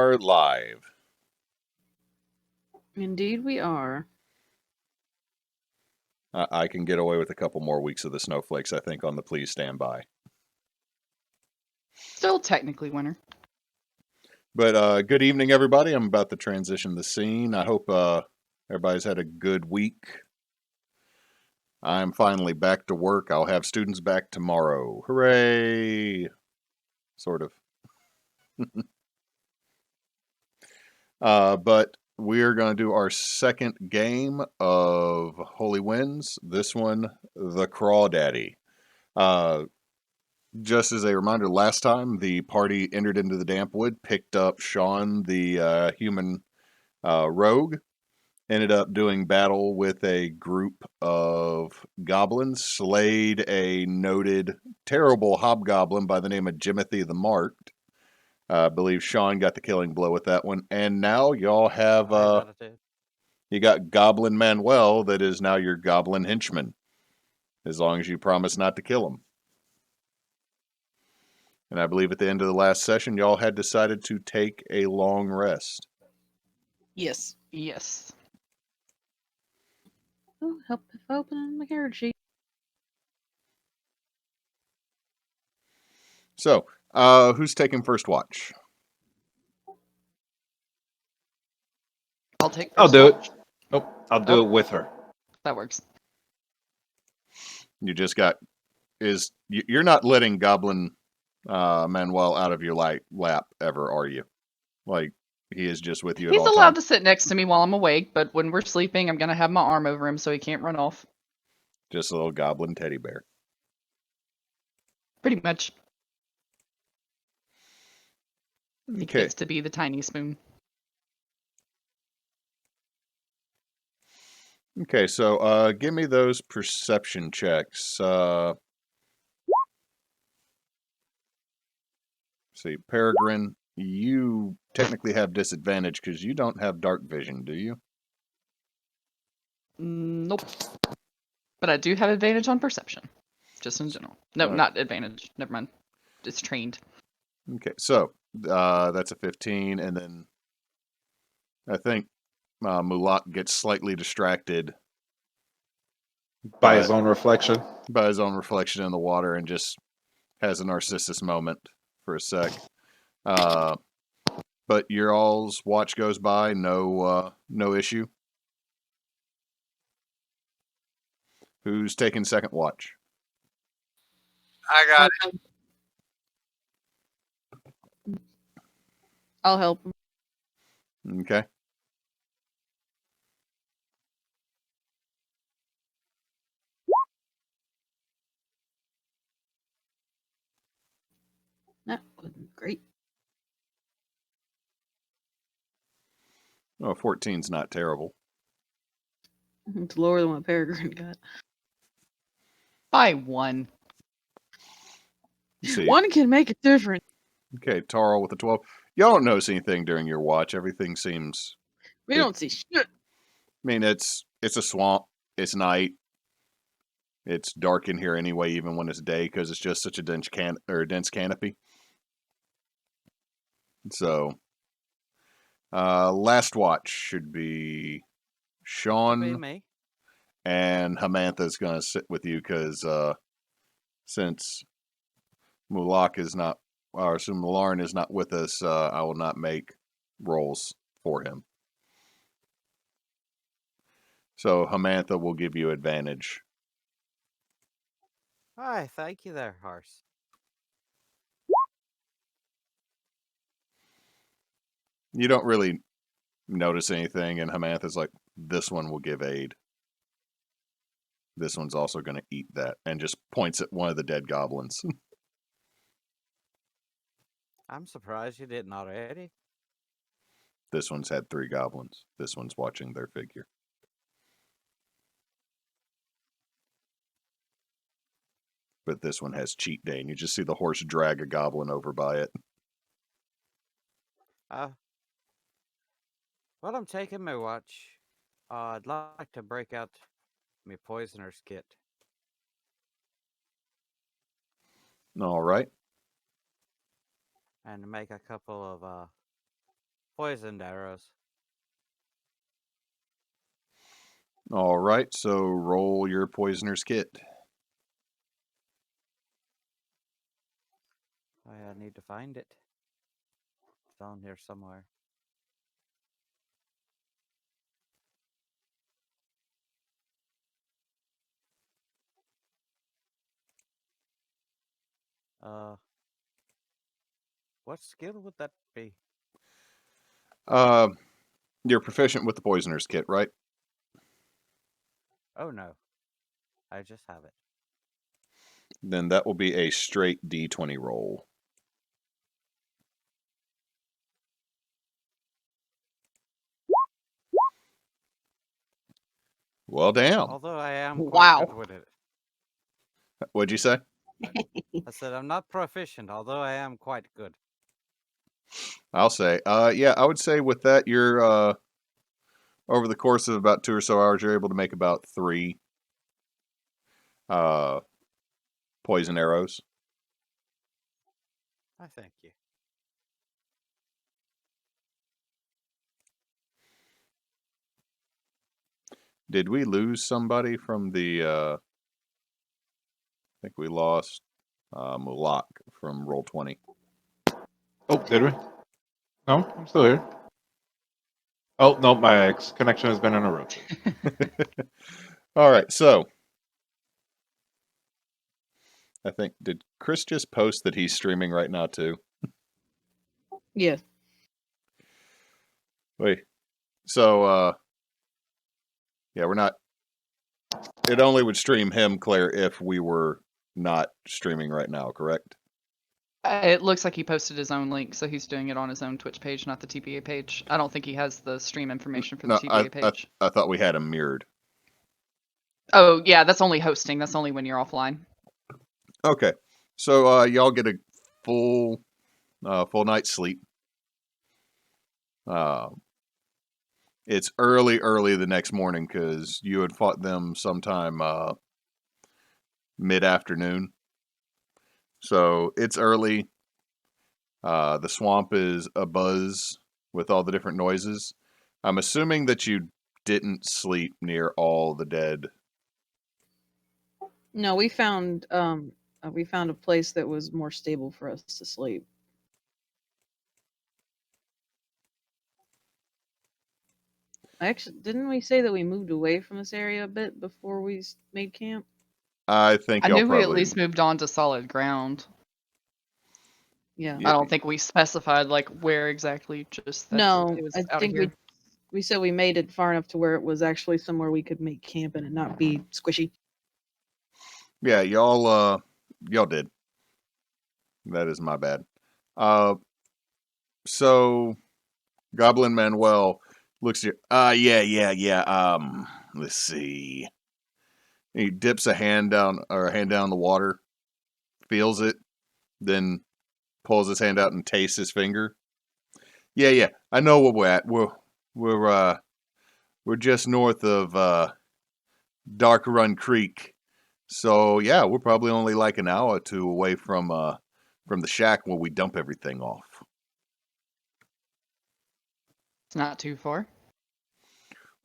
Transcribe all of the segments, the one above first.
are live. Indeed, we are. I can get away with a couple more weeks of the snowflakes, I think, on the please stand by. Still technically winter. But good evening, everybody. I'm about to transition the scene. I hope everybody's had a good week. I'm finally back to work. I'll have students back tomorrow. Hooray! Sort of. But we're going to do our second game of Holy Winds. This one, the Crawdaddy. Just as a reminder, last time the party entered into the damp wood, picked up Sean, the human rogue, ended up doing battle with a group of goblins, slayed a noted terrible hobgoblin by the name of Jimothy the Marked. I believe Sean got the killing blow with that one. And now y'all have, you got Goblin Manuel that is now your goblin henchman, as long as you promise not to kill him. And I believe at the end of the last session, y'all had decided to take a long rest. Yes. Yes. Oh, help if I open my character sheet. So, who's taking first watch? I'll take first I'll do watch. it. Oh, I'll do it with her. That works. You just got... You're not letting Goblin Manuel out of your lap ever, are you? Like, he is just with you at all times? He's allowed to sit next to me while I'm awake, but when we're sleeping, I'm going to have my arm over him so he can't run off. Just a little goblin teddy bear. Pretty much. He Okay. gets to be the tiny spoon. Okay, so give me those perception checks. See, Peregrine, you technically have disadvantage because you don't have dark vision, do you? Nope. But I do have advantage on perception. Just in general. No, not advantage. Never mind. It's trained. Okay, so that's a 15, and then I think Mulak gets slightly distracted By his own reflection. By his own reflection in the water and just has a Narcissus moment for a sec. But your all's watch goes by, no issue. Who's taking second watch? I got it. I'll help him. Okay. That wasn't great. Oh, 14's not terrible. It's lower than what Peregrine got. By one. See. One can make a difference. Okay, Tarl with a 12. Y'all don't notice anything during your watch. Everything seems... We don't see shit. I mean, it's a swamp. It's night. It's dark in here anyway, even when it's day, because it's just such a dense canopy. So, last watch should be Sean. Should be me. And Hamantha's going to sit with you because since Mulak is not, or so Malaran is not with us, I will not make rolls for him. So Hamantha will give you advantage. Hi, thank you there, horse. You don't really notice anything, and Hamantha's like, this one will give aid. This one's also going to eat that, and just points at one of the dead goblins. I'm surprised you didn't already. This one's had 3 goblins. This one's watching their figure. But this one has cheat day, and you just see the horse drag a goblin over by it. While I'm taking my watch, I'd like to break out my poisoner's kit. All right. And make a couple of poisoned arrows. All right, so roll your poisoner's kit. I need to find it. It's on here somewhere. What skill would that be? You're proficient with the poisoner's kit, right? Oh no, I just have it. Then that will be a straight D20 roll. Well, damn. Although I am quite Wow. good with it. What'd you say? I said I'm not proficient, although I am quite good. I'll say. Yeah, I would say with that, you're over the course of about 2 or so hours, you're able to make about 3 poison arrows. I thank you. Did we lose somebody from the? I think we lost Mulak from Roll20. Oh, did we? No, I'm still here. Oh, no, my connection has been interrupted. All right, so I think, did Chris just post that he's streaming right now too? Yeah. Wait, so yeah, we're not. It only would stream him, Claire, if we were not streaming right now, correct? It looks like he posted his own link, so he's doing it on his own Twitch page, not the TPA page. I don't think he has the stream information for the No, TPA page. I thought we had him mirrored. Oh, yeah, that's only hosting. That's only when you're offline. Okay, so y'all get a full night's sleep. It's early the next morning because you had fought them sometime mid-afternoon. So it's early. The swamp is abuzz with all the different noises. I'm assuming that you didn't sleep near all the dead. No, we found a place that was more stable for us to sleep. Actually, didn't we say that we moved away from this area a bit before we made camp? I think I y'all knew we at probably least moved on to solid ground. Yeah. Yeah. I don't think we specified like where exactly. Just that No, it was I out think of here. we said we made it far enough to where it was actually somewhere we could make camp and it not be squishy. Yeah, y'all did. That is my bad. So Goblin Manuel looks at you. Yeah. Let's see. He dips a hand down the water, feels it, then pulls his hand out and tastes his finger. Yeah. I know where we're at. We're just north of Dark Run Creek. So yeah, we're probably only like an hour or two away from the shack where we dump everything off. It's not too far.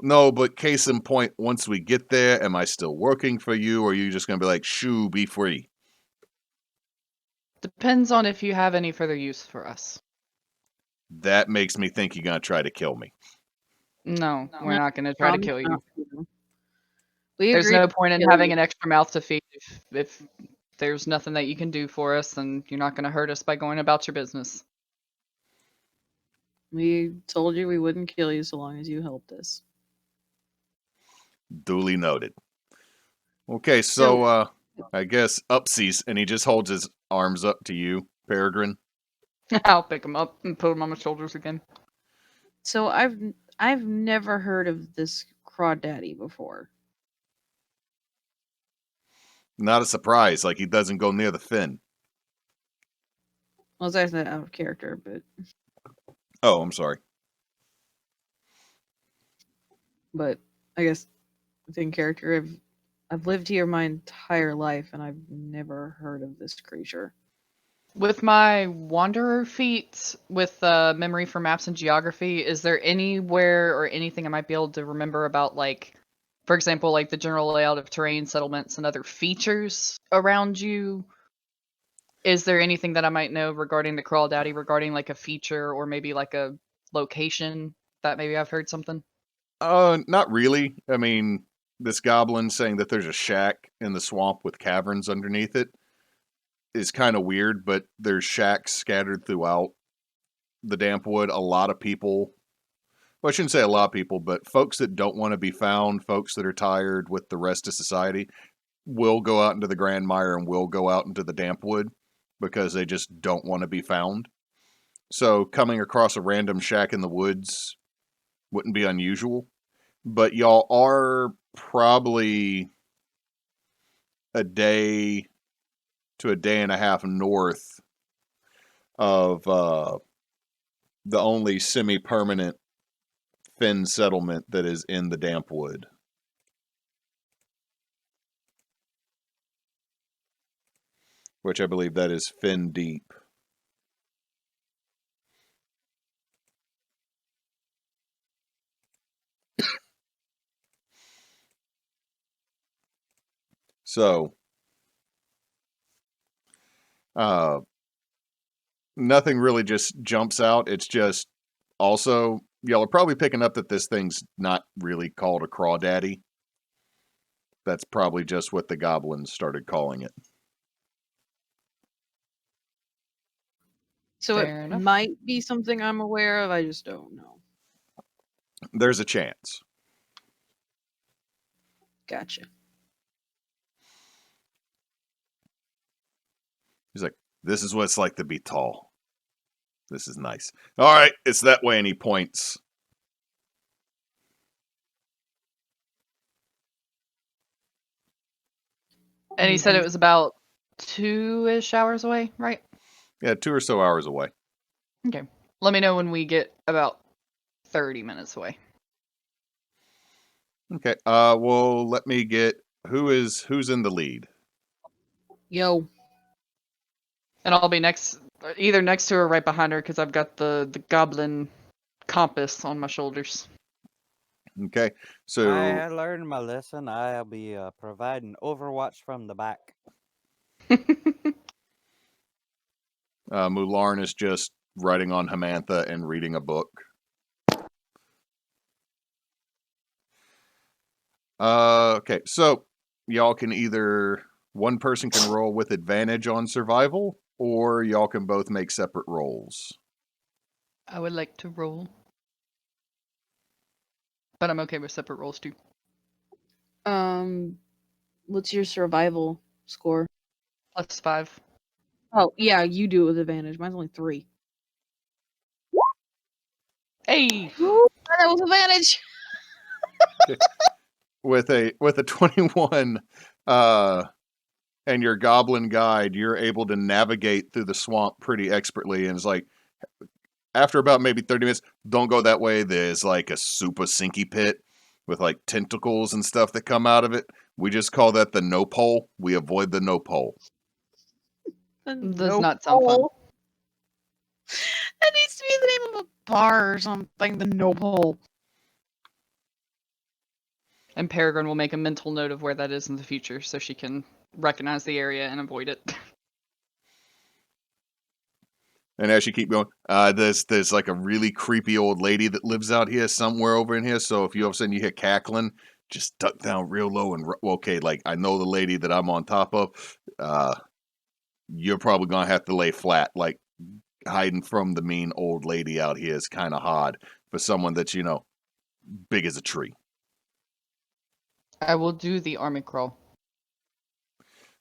No, but case in point, once we get there, am I still working for you, or are you just gonna be like, shoo, be free? Depends on if you have any further use for us. That makes me think you're gonna try to kill me. No, we're No, not going to try to Promise kill you. not to. We There's agreed no to point in kill having you. an extra mouth to feed if there's nothing that you can do for us, and you're not going to hurt us by going about your business. We told you we wouldn't kill you so long as you helped us. Duly noted. Okay, so I guess upsies, and he just holds his arms up to you, Peregrine. I'll pick him up and put him on my shoulders again. So I've never heard of this crawdaddy before. Not a surprise, like he doesn't go near the fin. Well, that's not out of character, but Oh, I'm sorry. I guess within character, I've lived here my entire life and I've never heard of this creature. With my wanderer feat, with memory for maps and geography, is there anywhere or anything I might be able to remember about, like, for example, like the general layout of terrain, settlements, and other features around you? Is there anything that I might know regarding the Crawdaddy, regarding like a feature or maybe like a location that maybe I've heard something? Not really. I mean, this goblin saying that there's a shack in the swamp with caverns underneath it is kind of weird, but there's shacks scattered throughout the damp wood. A lot of people, well, I shouldn't say a lot of people, but folks that don't want to be found, folks that are tired with the rest of society, will go out into the Grand Mire and will go out into the damp wood because they just don't want to be found. So coming across a random shack in the woods wouldn't be unusual. But y'all are probably a day to a day and a half north of the only semi-permanent Finn settlement that is in the damp wood. Which I believe that is Finn Deep. So, nothing really just jumps out. It's just also, y'all are probably picking up that this thing's not really called a crawdaddy. That's probably just what the goblins started calling it. So Fair it enough. might be something I'm aware of. I just don't know. There's a chance. Gotcha. He's like, this is what it's like to be tall. This is nice. All right, it's that way, and he points. And he said it was about 2-ish hours away, right? Yeah, 2 or so hours away. Okay. Let me know when we get about 30 minutes away. Okay. Well, let me get who's in the lead. Yo. And I'll be either next to her or right behind her because I've got the goblin compass on my shoulders. Okay. So I learned my lesson. I'll be providing overwatch from the back. Mularn is just writing on Hamantha and reading a book. Okay. So y'all can either one person can roll with advantage on survival, or y'all can both make separate rolls. I would like to roll. But I'm okay with separate rolls too. What's your survival score? +5. Oh, yeah, you do it with advantage. Mine's only 3. Hey! Ooh, that was advantage. With a 21, and your goblin guide, you're able to navigate through the swamp pretty expertly. And it's like, after about maybe 30 minutes, don't go that way. There's like a super sinky pit with like tentacles and stuff that come out of it. We just call that the no pole. We avoid the no pole. Does not sound fun. That needs to be the name of a bar or something. The no pole. And Peregrine will make a mental note of where that is in the future so she can recognize the area and avoid it. And as you keep going, there's like a really creepy old lady that lives out here somewhere over in here. So if you all of a sudden you hear cackling, just duck down real low and okay, like I know the lady that I'm on top of. You're probably gonna have to lay flat. Like hiding from the mean old lady out here is kind of hard for someone that's big as a tree. I will do the army crawl.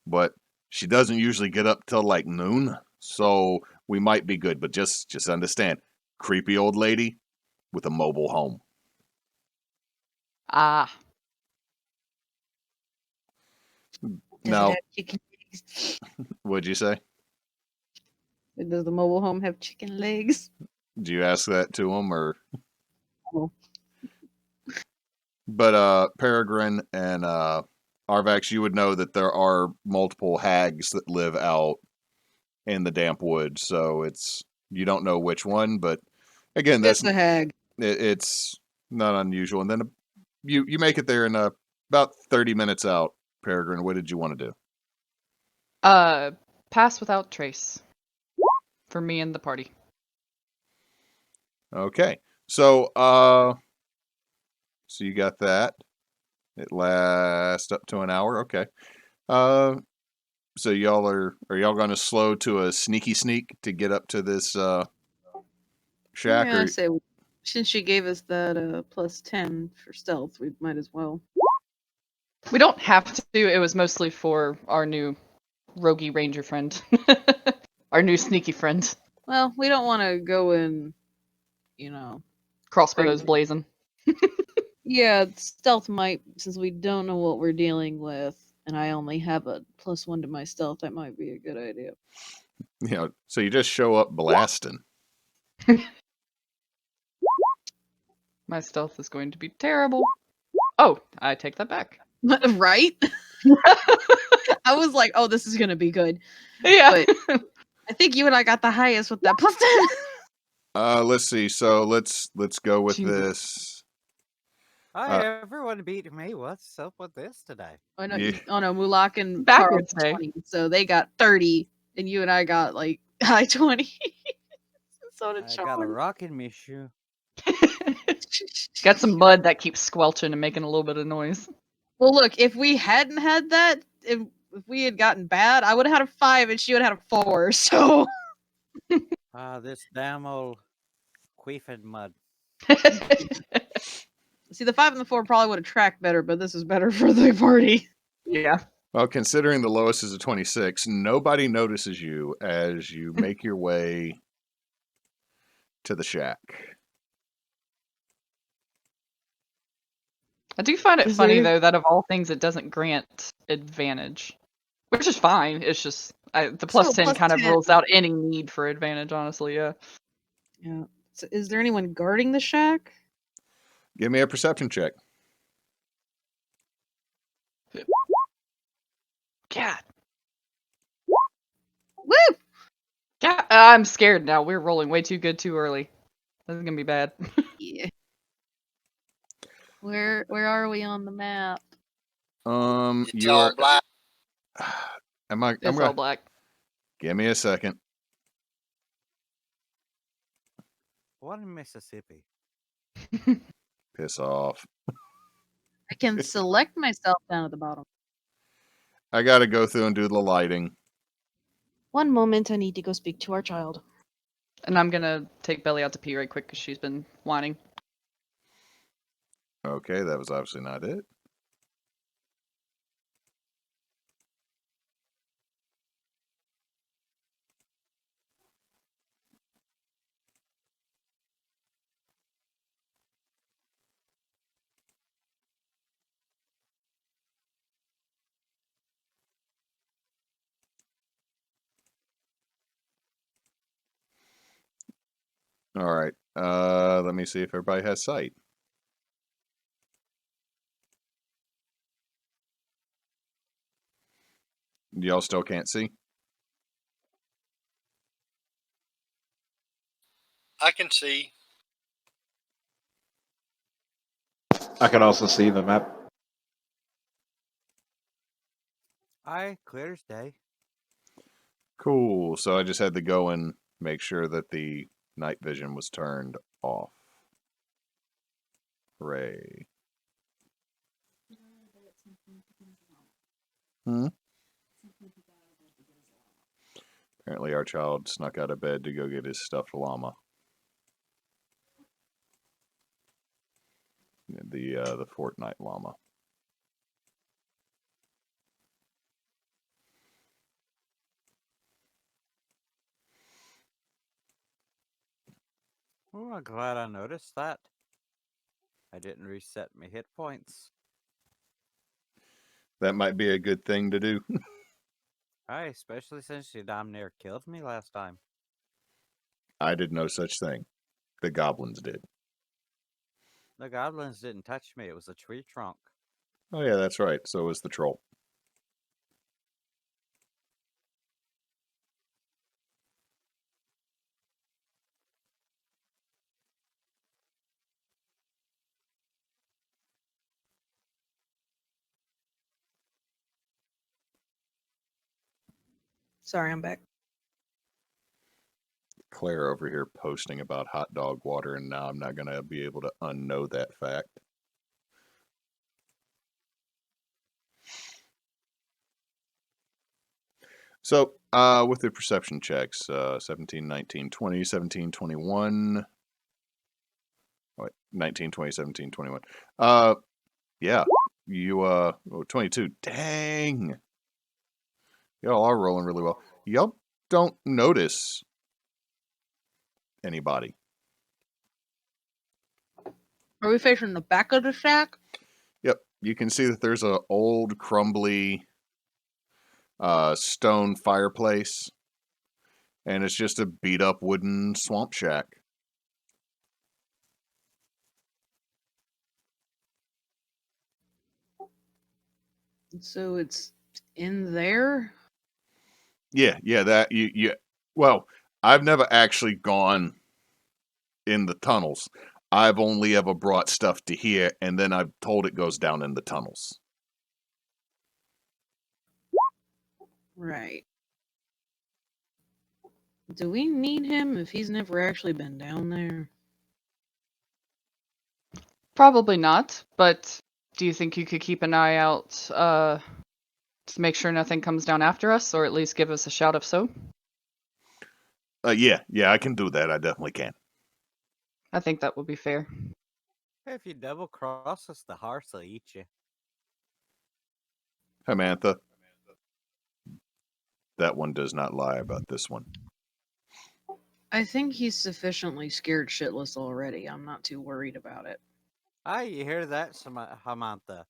But she doesn't usually get up till like noon, so we might be good. But just understand, creepy old lady with a mobile home. Ah. Does it have chicken legs? What'd you say? Does the mobile home have chicken legs? Do you ask that to him or? No. But Peregrine and Arvax, you would know that there are multiple hags that live out in the damp wood, so you don't know which one, but again, It's a hag. it's not unusual. And then you make it there in about 30 minutes out. Peregrine, what did you want to do? Pass without trace. For me and the party. Okay. So you got that. It lasts up to an hour. Okay. So y'all are y'all going to slow to a sneaky sneak to get up to this shack? Yeah, I Or say since she gave us that +10 for stealth, we might as well. We don't have to. It was mostly for our new roguey ranger friend. Our new sneaky friend. Well, we don't want to go in, Crossbows Crazy. blazing. Yeah, stealth might, since we don't know what we're dealing with, and I only have a +1 to my stealth, that might be a good idea. So you just show up blasting. My stealth is going to be terrible. Oh, I take that back. Right? I was like, oh, this is going to be good. Yeah. But I think you and I got the highest with that +10. Let's see. So let's go with Jesus. this. Hi, everyone beat me. What's up with this today? Oh no, Yeah. Mulak and Backwards Tarl day. 20, so they got 30, and you and I got like high 20. So did I got a Sean. rock in me shoe. Got some mud that keeps squelching and making a little bit of noise. Well, look, if we hadn't had that, if we had gotten bad, I would have had a 5 and she would have had a 4. So This damn old queefing mud. see, the 5 and the 4 probably would have tracked better, but this is better for the party. Yeah. Well, considering the lowest is a 26, nobody notices you as you make your way to the shack. I do find it Is funny, there- though, that of all things, it doesn't grant advantage. Which is fine. It's just the plus So, 10 plus kind of 10. rules out any need for advantage, honestly, yeah. Yeah. So is there anyone guarding the shack? Give me a perception check. God. Woo! God, I'm scared now. We're rolling way too good too early. This is gonna be bad. Yeah. Where are we on the map? You are black. I'm It's all gonna black. give me a second. One in Mississippi. Piss off. I can select myself down at the bottom. I got to go through and do the lighting. One moment, I need to go speak to our child. And I'm gonna take Belly out to pee right quick because she's been whining. Okay, that was obviously not it. All right. Let me see if everybody has sight. Y'all still can't see? I can see. I can also see the map. Aye, clear as day. Cool. So I just had to go and make sure that the night vision was turned off. Hooray. Hmm? Apparently our child snuck out of bed to go get his stuffed llama. The Fortnite llama. Oh, I'm glad I noticed that. I didn't reset my hit points. That might be a good thing to do. Aye, especially since you damn near killed me last time. I did no such thing. The goblins did. The goblins didn't touch me. It was a tree trunk. Oh yeah, that's right. So was the troll. Sorry, I'm back. Claire over here posting about hot dog water, and now I'm not going to be able to unknow that fact. So, with the perception checks, 17, 19, 20, 17, 21. Oh, wait, 19, 20, 17, 21. Yeah, you, 22. Dang! Y'all are rolling really well. Y'all don't notice anybody. Are we facing the back of the shack? Yep, you can see that there's a old, crumbly stone fireplace, and it's just a beat-up wooden swamp shack. So it's in there? Yeah, that you. Well, I've never actually gone in the tunnels. I've only ever brought stuff to here, and then I've told it goes down in the tunnels. Right. Do we need him if he's never actually been down there? Probably not, but do you think you could keep an eye out to make sure nothing comes down after us, or at least give us a shout if so? Yeah, I can do that. I definitely can. I think that would be fair. If you double cross us, the horse will eat you. Samantha. That one does not lie about this one. I think he's sufficiently scared shitless already. I'm not too worried about it. Ah, you hear that, Samantha?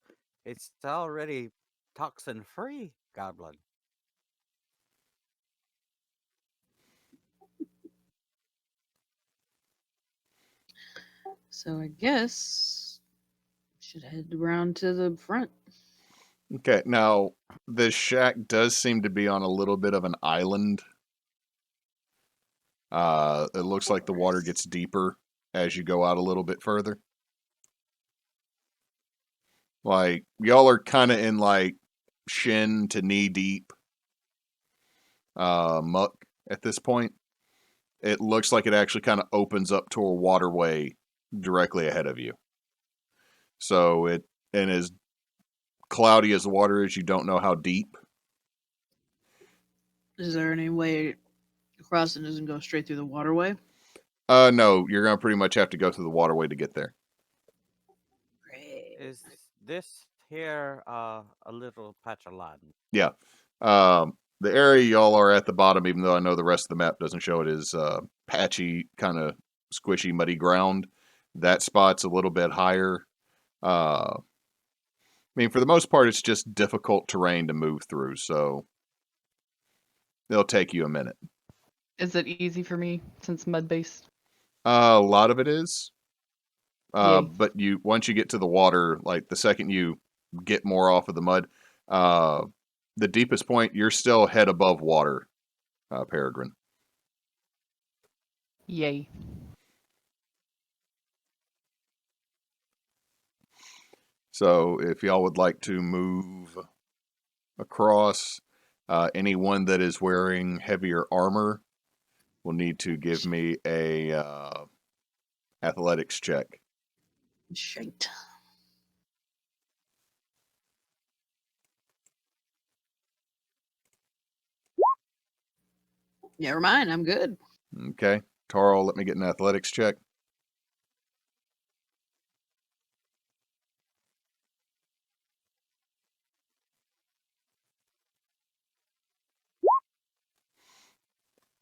It's already toxin-free, goblin. So I guess should head around to the front. Okay, now this shack does seem to be on a little bit of an island. It looks like the water gets deeper as you go out a little bit further. Like, y'all are kind of in, like, shin to knee deep muck at this point. It looks like it actually kind of opens up to a waterway directly ahead of you. So and as cloudy as the water is, you don't know how deep. Is there any way crossing doesn't go straight through the waterway? No, you're going to pretty much have to go through the waterway to get there. Great. Is this here a little patch of land? Yeah. The area y'all are at the bottom, even though I know the rest of the map doesn't show it, is patchy, kind of squishy, muddy ground. That spot's a little bit higher. I mean, for the most part, it's just difficult terrain to move through, so it'll take you a minute. Is it easy for me since mud-based? A lot of it is. Yay. But once you get to the water, like the second you get more off of the mud, the deepest point, you're still head above water, Peregrine. Yay. So if y'all would like to move across, anyone that is wearing heavier armor will need to give me a athletics check. Shite. Never mind, I'm good. Okay. Tarl, let me get an athletics check.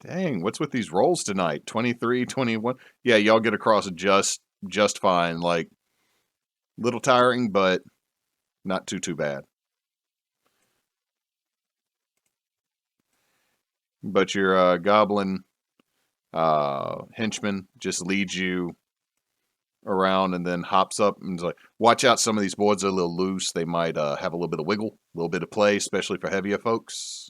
Dang, what's with these rolls tonight? 23, 21. Yeah, y'all get across just fine. Like, little tiring, but not too bad. But your goblin henchman just leads you around and then hops up and is like, watch out, some of these boards are a little loose. They might have a little bit of wiggle, a little bit of play, especially for heavier folks.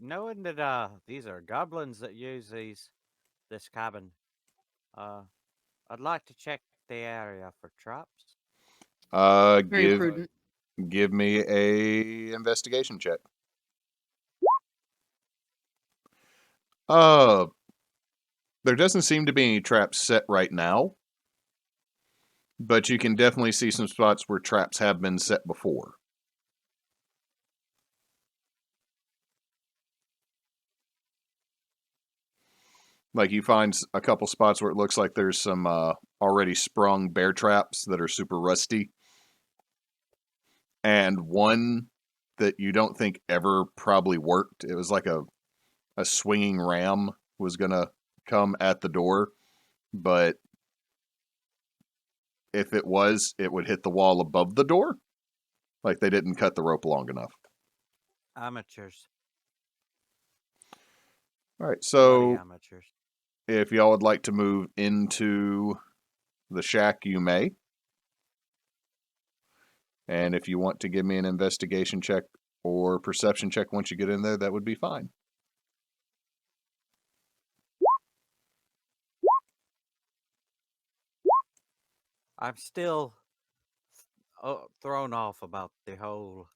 Knowing that these are goblins that use this cabin, I'd like to check the area for traps. Very prudent. Give me a investigation check. There doesn't seem to be any traps set right now, but you can definitely see some spots where traps have been set before. Like you find a couple spots where it looks like there's some already sprung bear traps that are super rusty. And one that you don't think ever probably worked. It was like a swinging ram was going to come at the door, but if it was, it would hit the wall above the door. Like they didn't cut the rope long enough. Amateurs. All right, Bloody so amateurs. if y'all would like to move into the shack, you may. And if you want to give me an investigation check or perception check once you get in there, that would be fine. I'm still thrown off about the whole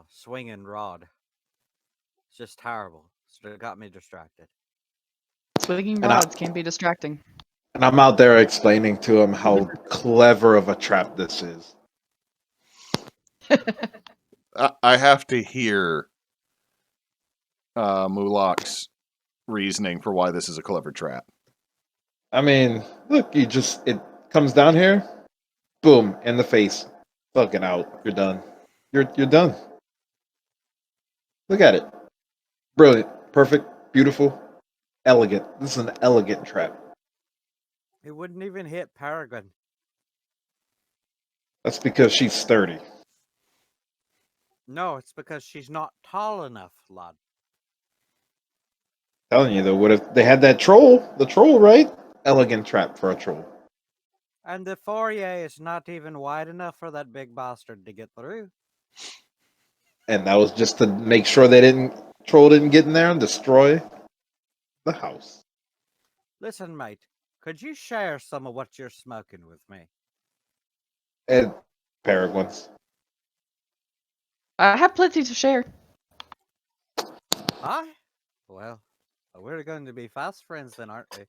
swinging rod. It's just terrible. So it got me distracted. Swinging And I- rods can be distracting. And I'm out there explaining to him how clever of a trap this is. I have to hear Mulak's reasoning for why this is a clever trap. I mean, look, it comes down here, boom, in the face. Fucking out. You're done. You're done. Look at it. Brilliant. Perfect. Beautiful. Elegant. This is an elegant trap. It wouldn't even hit Peregrine. That's because she's sturdy. No, it's because she's not tall enough, lad. Telling you though, what if they had that troll? The troll, right? Elegant trap for a troll. And the foyer is not even wide enough for that big bastard to get through. And that was just to make sure troll didn't get in there and destroy the house. Listen, mate, could you share some of what you're smoking with me? And Peregrines. I have plenty to share. Huh? Well, we're going to be fast friends then, aren't we?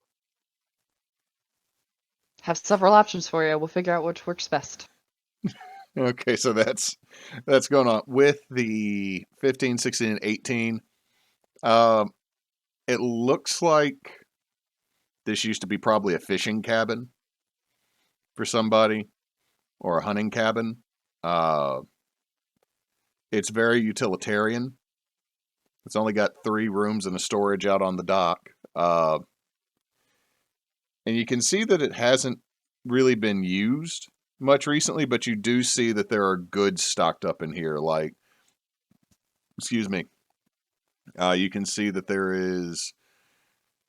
Have several options for you. We'll figure out which works best. Okay, so that's going on. With the 15, 16, and 18, it looks like this used to be probably a fishing cabin for somebody or a hunting cabin. It's very utilitarian. It's only got 3 rooms and a storage out on the dock. And you can see that it hasn't really been used much recently, but you do see that there are goods stocked up in here. Like, excuse me, you can see that there is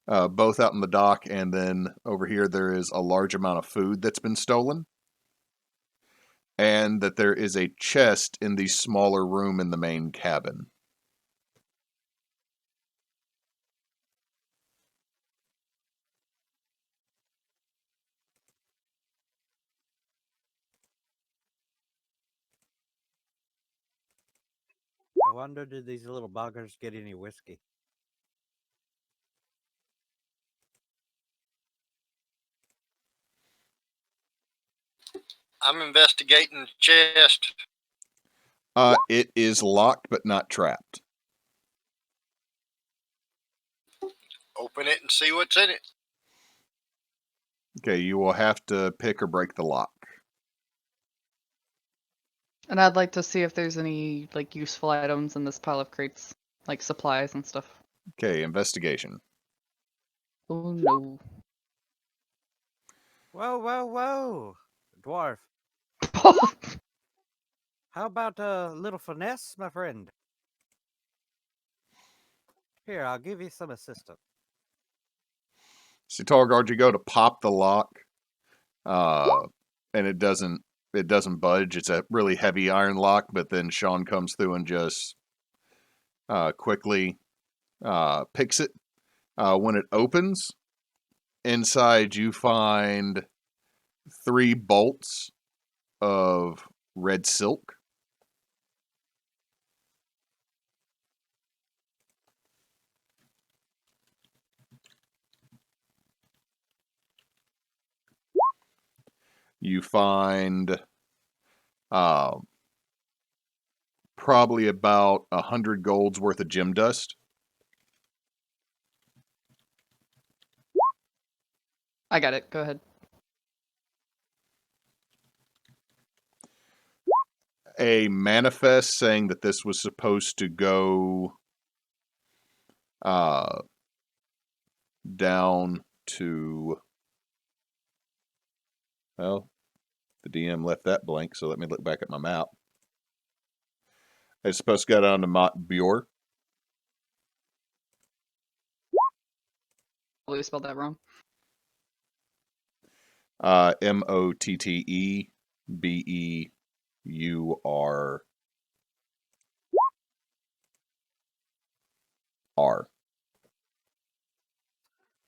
both out in the dock and then over here there is a large amount of food that's been stolen. And that there is a chest in the smaller room in the main cabin. I wonder, did these little buggers get any whiskey? I'm investigating the chest. It is locked but not trapped. Open it and see what's in it. Okay, you will have to pick or break the lock. And I'd like to see if there's any like useful items in this pile of crates, like supplies and stuff. Okay, investigation. Oh no. Whoa, whoa, whoa! Dwarf, how about a little finesse, my friend? Here, I'll give you some assistance. See, Targard, you go to pop the lock, and it doesn't budge. It's a really heavy iron lock, but then Sean comes through and just quickly picks it. When it opens, inside you find 3 bolts of red silk. You find probably about 100 gold's worth of gem dust. I got it. Go ahead. A manifest saying that this was supposed to go down to, well, the DM left that blank, so let me look back at my map. It's supposed to go down to Bjor. Probably spelled that wrong. Mottebeur.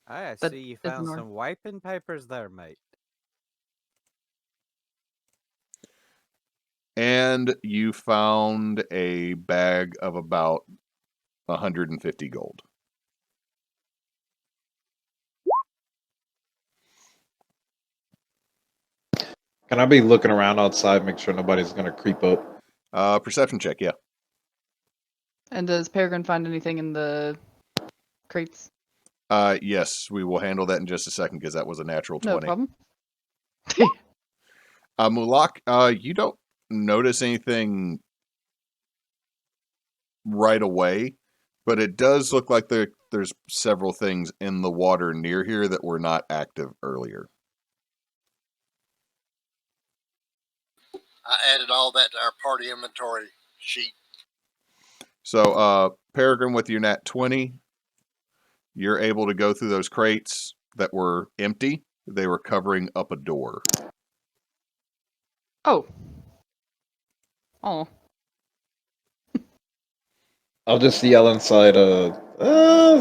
I That see you is found north. some wiping papers there, mate. And you found a bag of about 150 gold. Can I be looking around outside, make sure nobody's gonna creep up? Perception check, yeah. And does Peregrine find anything in the crates? Yes, we will handle that in just a second because that was a natural 20. No problem. Mulak, you don't notice anything right away, but it does look like there's several things in the water near here that were not active earlier. I added all that to our party inventory sheet. So, Peregrine, with your nat 20, you're able to go through those crates that were empty. They were covering up a door. Oh. Oh. I'll just yell inside,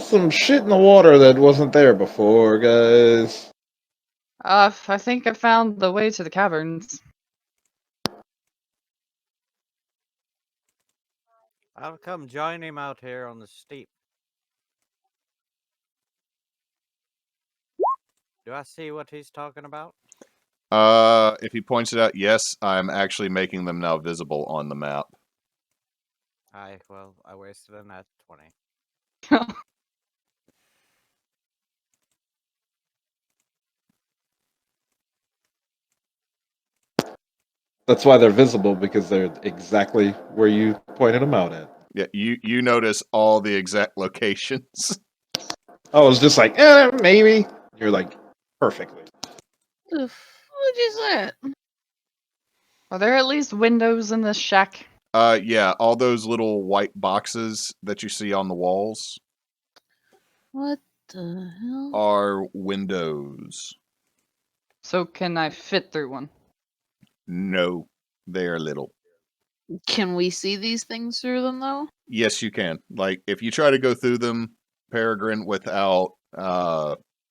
some shit in the water that wasn't there before, guys. I think I found the way to the caverns. I'll come join him out here on the steep. Do I see what he's talking about? If he points it out, yes, I'm actually making them now visible on the map. Well, I wasted a nat 20. That's why they're visible, because they're exactly where you pointed them out at. Yeah, you notice all the exact locations. I was just like, maybe. You're like, perfectly. The fudge is that? Are there at least windows in this shack? Yeah, all those little white boxes that you see on the walls What the hell? are windows. So can I fit through one? No, they are little. Can we see these things through them though? Yes, you can. Like, if you try to go through them, Peregrine, without,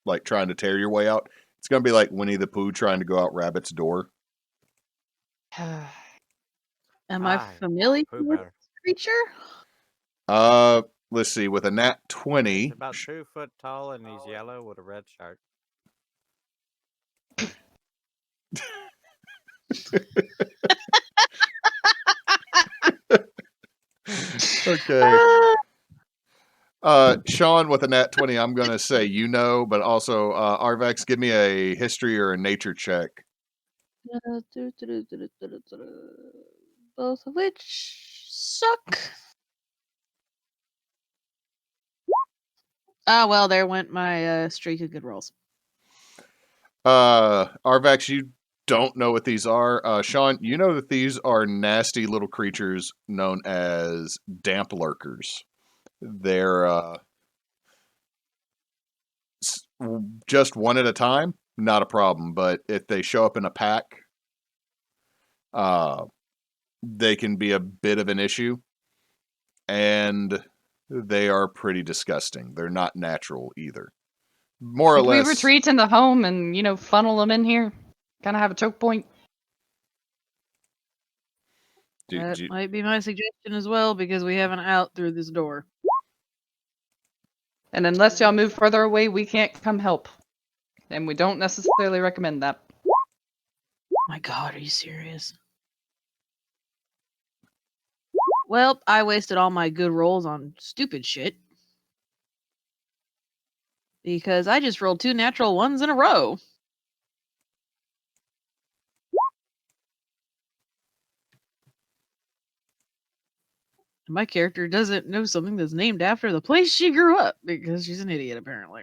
like, trying to tear your way out, it's going to be like Winnie the Pooh trying to go out Rabbit's door. Am I Hi, familiar Pooh with Bear. this creature? Let's see, with a nat 20, He's about 2 foot tall and he's yellow with a red shirt. okay. Sean, with a nat 20, I'm going to say you know, but also, Arvax, give me a history or a nature check. Both of which suck. Ah, well, there went my streak of good rolls. Arvax, you don't know what these are. Sean, you know that these are nasty little creatures known as damp lurkers. They're just one at a time, not a problem. But if they show up in a pack, they can be a bit of an issue. And they are pretty disgusting. They're not natural either. More or Could we less. retreat in the home and, funnel them in here? Kind of have a choke point? That might be my suggestion as well, because we have an out through this door. And unless y'all move further away, we can't come help. And we don't necessarily recommend that. My God, are you serious? Well, I wasted all my good rolls on stupid shit. Because I just rolled 2 natural ones in a row. My character doesn't know something that's named after the place she grew up, because she's an idiot, apparently.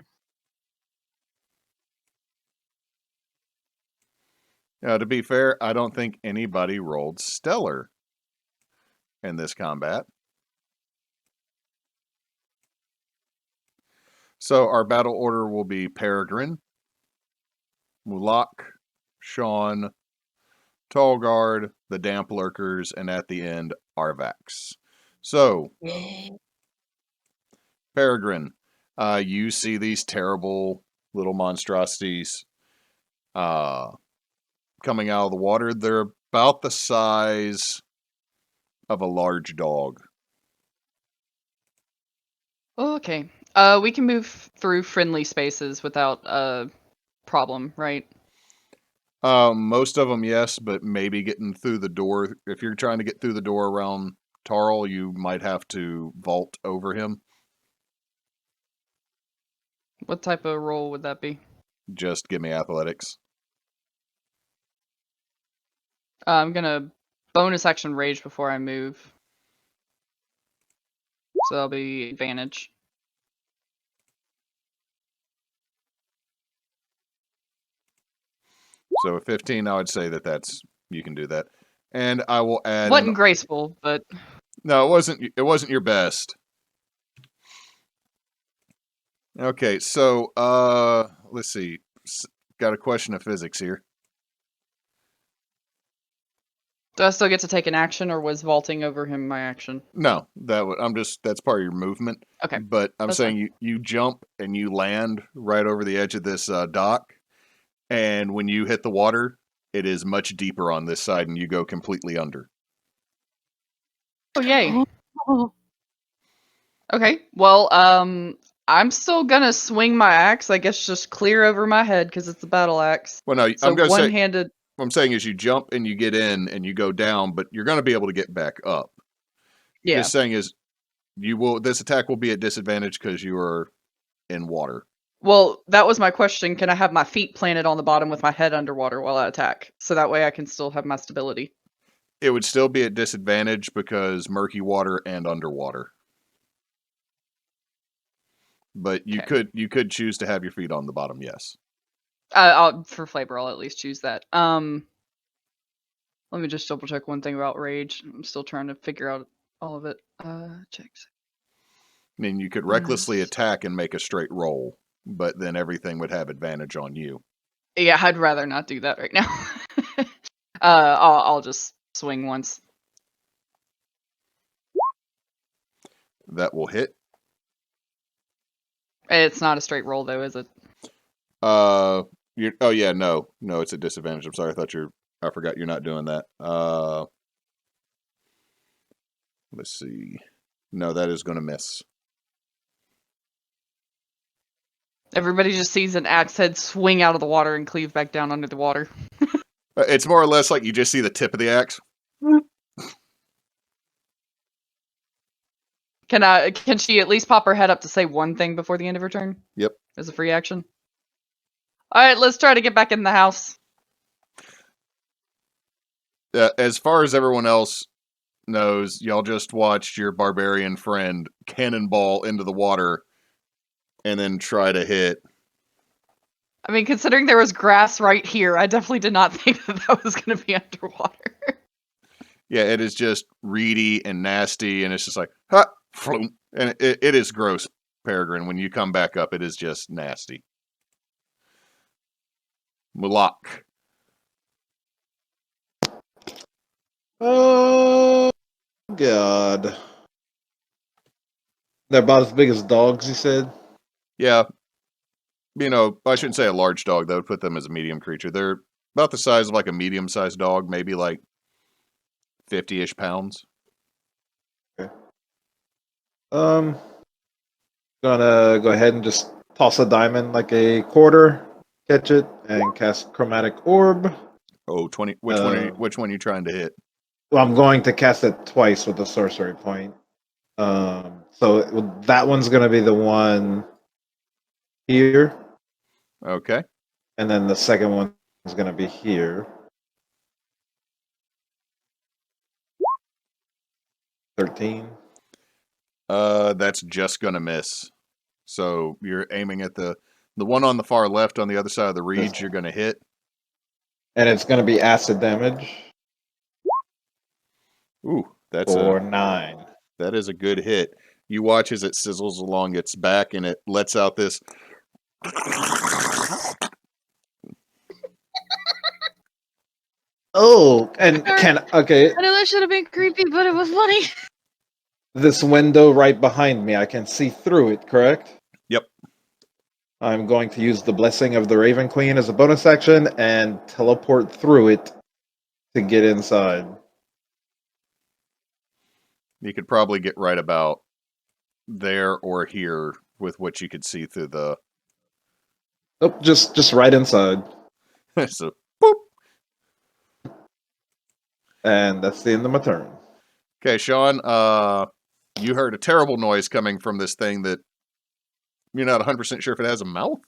To be fair, I don't think anybody rolled stellar in this combat. So our battle order will be Peregrine, Mulak, Sean, Tallguard, the Damp Lurkers, and at the end, Arvax. So, Peregrine, you see these terrible little monstrosities coming out of the water. They're about the size of a large dog. Okay. We can move through friendly spaces without a problem, right? Most of them, yes, but maybe getting through the door. If you're trying to get through the door around Tarl, you might have to vault over him. What type of roll would that be? Just give me athletics. I'm gonna bonus action rage before I move. So that'll be advantage. So a 15, I would say that's you can do that. And I will add Wasn't graceful, but no, it wasn't your best. Okay, so let's see. Got a question of physics here. do I still get to take an action, or was vaulting over him my action? No, that's part of your movement. Okay. But I'm that's saying you jump and you land right over the edge of this dock, and when you hit the water, it is much deeper on this side, and you go completely under. Oh yay! Oh. Okay, well, I'm still gonna swing my axe. I guess just clear over my head because it's a battle axe. Well, no, So I'm going to say one-handed. what I'm saying is you jump and you get in and you go down, but you're going to be able to get back up. Yeah. Just saying is this attack will be at disadvantage because you are in water. Well, that was my question. Can I have my feet planted on the bottom with my head underwater while I attack? So that way I can still have my stability. It would still be at disadvantage because murky water and underwater. But you could choose to have your feet on the bottom, yes. For flavor, I'll at least choose that. Let me just double check one thing about rage. I'm still trying to figure out all of it. Checks. I mean, you could recklessly attack and make a straight roll, but then everything would have advantage on you. Yeah, I'd rather not do that right now. I'll just swing once. That will hit. It's not a straight roll though, is it? No, it's a disadvantage. I'm sorry, I forgot you're not doing that. Let's see. No, that is going to miss. Everybody just sees an axe head swing out of the water and cleave back down under the water. It's more or less like you just see the tip of the axe. Can she at least pop her head up to say one thing before the end of her turn? Yep. As a free action? Alright, let's try to get back in the house. As far as everyone else knows, y'all just watched your barbarian friend cannonball into the water and then try to hit. I mean, considering there was grass right here, I definitely did not think that was going to be underwater. Yeah, it is just reedy and nasty, and it's just like, ha, floom. And it is gross, Peregrine. When you come back up, it is just nasty. Mulak. Oh, God. They're about as big as dogs, you said? Yeah. I shouldn't say a large dog. That would put them as a medium creature. They're about the size of like a medium-sized dog, maybe like 50-ish pounds. Gonna go ahead and just toss a diamond like a quarter, catch it, and cast Chromatic Orb. Oh, 20. Which one are you trying to hit? Well, I'm going to cast it twice with the sorcery point. So that one's gonna be the one here, Okay. and then the second one is gonna be here. 13. That's just gonna miss. So you're aiming at the one on the far left on the other side of the reeds. You're gonna hit. And it's gonna be acid damage. Ooh, that's for 9. That is a good hit. You watch as it sizzles along its back, and it lets out this. Oh, and okay, I know that should have been creepy, but it was funny. this window right behind me, I can see through it, correct? Yep. I'm going to use the Blessing of the Raven Queen as a bonus action and teleport through it to get inside. You could probably get right about there or here with what you could see through the. Oh, just right inside. So, boop. And that's the end of my turn. Okay, Sean. You heard a terrible noise coming from this thing that you're not 100% sure if it has a mouth.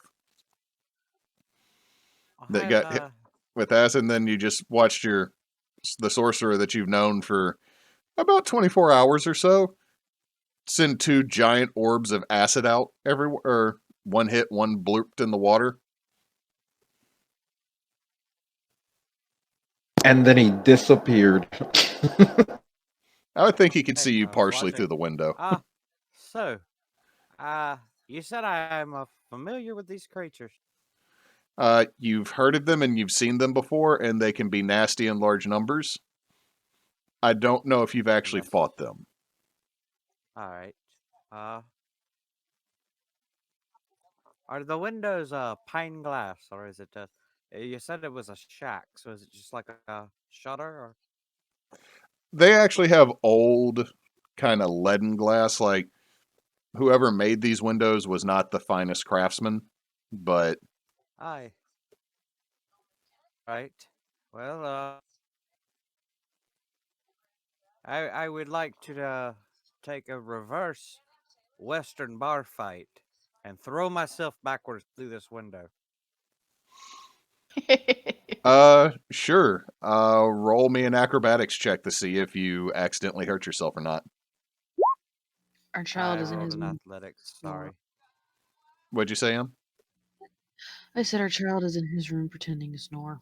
That got hit with acid, and then you just watched the sorcerer that you've known for about 24 hours or so send 2 giant orbs of acid out everywhere, or one hit, one blooped in the water. And then he disappeared. I would think he could Hey, see you I was partially watching. through the window. So, you said I'm familiar with these creatures. You've heard of them and you've seen them before, and they can be nasty in large numbers. I don't know if you've actually Yes. fought them. All right. Are the windows pine glass, or is it you said it was a shack, so is it just like a shutter, or? They actually have old, kind of leaden glass. Like, whoever made these windows was not the finest craftsman, but Aye. Right. Well, I would like to take a reverse Western bar fight and throw myself backwards through this window. sure. Roll me an acrobatics check to see if you accidentally hurt yourself or not. Our child I is in rolled his an room. athletics. Sorry. What'd you say, Em? I said our child is in his room pretending to snore.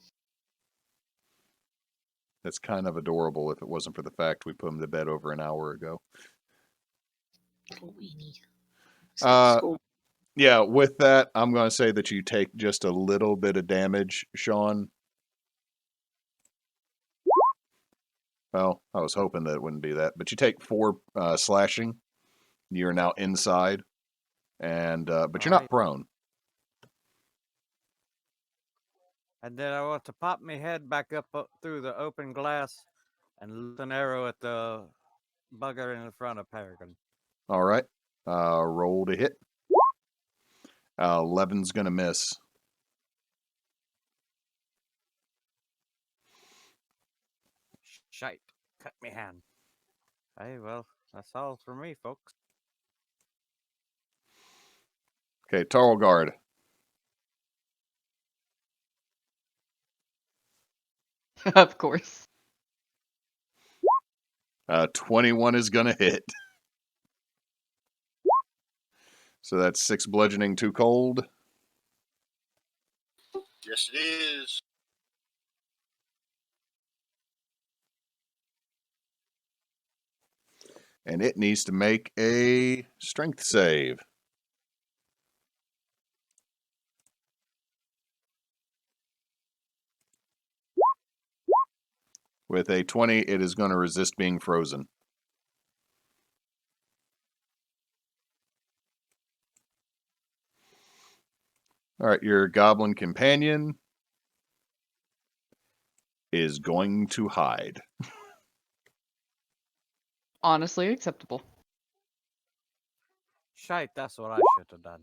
That's kind of adorable if it wasn't for the fact we put him to bed over an hour ago. Little weenie. Skip school. Yeah, with that, I'm going to say that you take just a little bit of damage, Sean. Well, I was hoping that it wouldn't be that, but you take 4 slashing. You're now inside, and but you're not Alright. prone. And then I want to pop my head back up through the open glass and loot an arrow at the bugger in the front of Peregrine. All right, roll to hit. 11's going to miss. Shite. Cut me hand. Hey, well, that's all for me, folks. Okay, Tarl guard. Of course. 21 is going to hit. So that's 6 bludgeoning, 2 cold. Yes, it is. And it needs to make a strength save. With a 20, it is going to resist being frozen. All right, your goblin companion is going to hide. Honestly acceptable. Shite, that's what I should have done.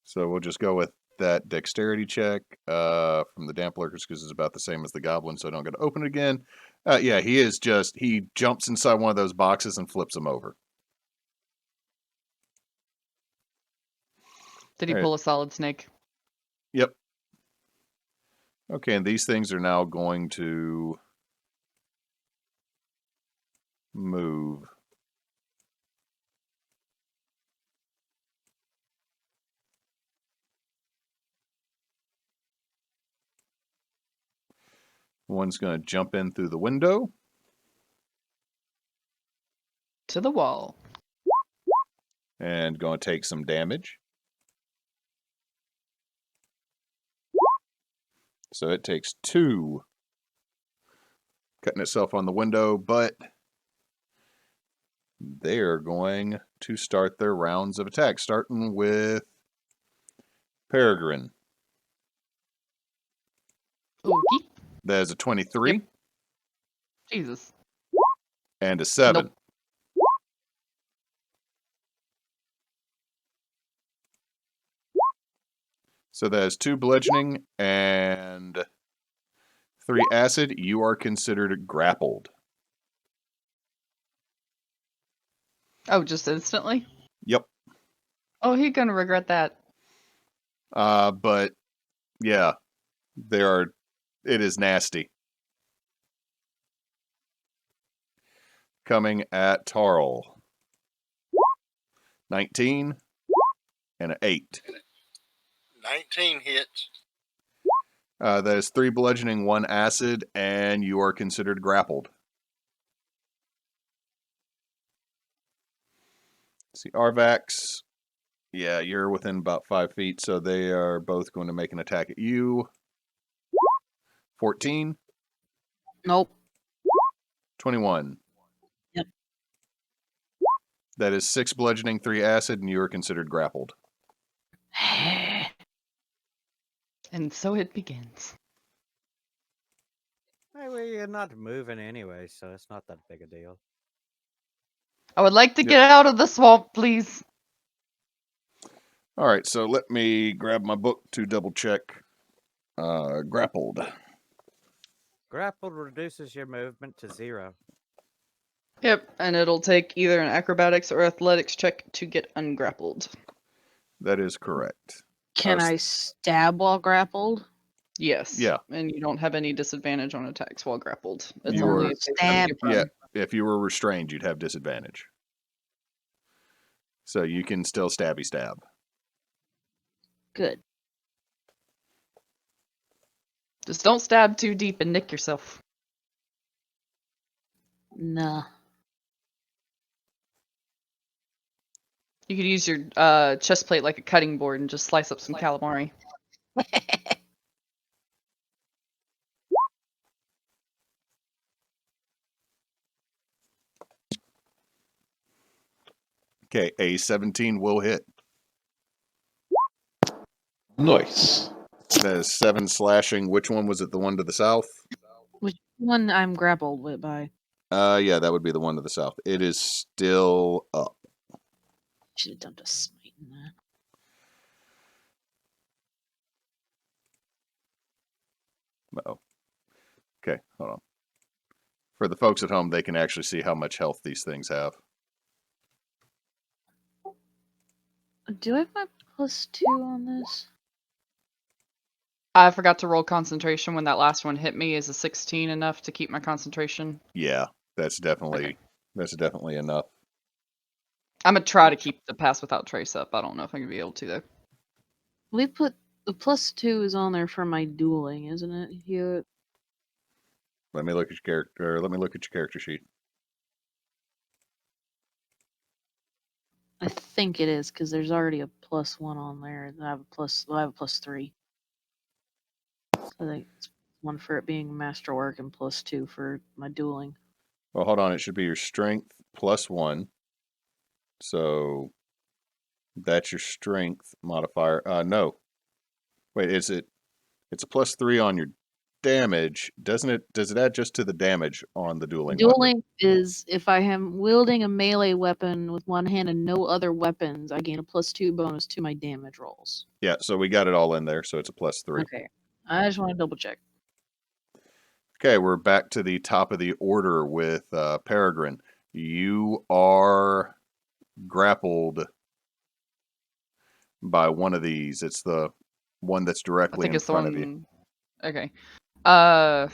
So we'll just go with that dexterity check from the damp lurkers because it's about the same as the goblin, so I don't got to open it again. Yeah, he jumps inside one of those boxes and flips them over. Did he All right. pull a solid snake? Yep. Okay, and these things are now going to move. One's going to jump in through the window. To the wall. And going to take some damage. So it takes 2. Cutting itself on the window, but they're going to start their rounds of attack, starting with Peregrine. Okey. There's a 23. Yep. Jesus. And a 7. Nope. So there's 2 bludgeoning and 3 acid. You are considered grappled. Oh, just instantly? Yep. Oh, he's gonna regret that. But yeah, it is nasty. Coming at Tarl. 19 and an 8. 19 hits. That is 3 bludgeoning, 1 acid, and you are considered grappled. See, Arvax. Yeah, you're within about 5 feet, so they are both going to make an attack at you. 14. Nope. 21. Yep. That is 6 bludgeoning, 3 acid, and you are considered grappled. And so it begins. Hey, well, you're not moving anyway, so it's not that big a deal. I would like to Yep. get out of the swamp, please. All right, so let me grab my book to double check. Grappled. Grappled reduces your movement to 0. Yep, and it'll take either an acrobatics or athletics check to get ungrappled. That is correct. Can I stab while grappled? Yes. Yeah. And you don't have any disadvantage on attacks while grappled. It's You only are- if they Stab. you prone. Yeah, if you were restrained, you'd have disadvantage. So you can still stabby stab. Good. Just don't stab too deep and nick yourself. Nah. You could use your chest plate like a cutting board and just slice up some calamari. Okay, a 17 will hit. Nice. That is 7 slashing. Which one was it? The one to the south? Which one I'm grappled with by? Yeah, that would be the one to the south. It is still up. Should have done just smiting that. Oh. Okay, hold on. For the folks at home, they can actually see how much health these things have. Do I have my +2 on this? I forgot to roll concentration when that last one hit me. Is a 16 enough to keep my concentration? Yeah, that's definitely enough. I'm gonna try to keep the pass without trace up. I don't know if I'm gonna be able to though. We put the +2 is on there for my dueling, isn't it? Here. Let me look at your character. Let me look at your character sheet. I think it is because there's already a +1 on there, and I have a +3. I think it's 1 for it being masterwork and +2 for my dueling. Well, hold on. It should be your strength +1. So that's your strength modifier. No. Wait, is it? It's a +3 on your damage, doesn't it? Does it add just to the damage on the dueling Dual weapon? link is if I am wielding a melee weapon with one hand and no other weapons, I gain a +2 bonus to my damage rolls. Yeah, so we got it all in there, so it's a +3. Okay. I just want to double check. Okay, we're back to the top of the order with Peregrine. You are grappled by one of these. It's the one that's I directly think in it's the front of you. one. Okay. Now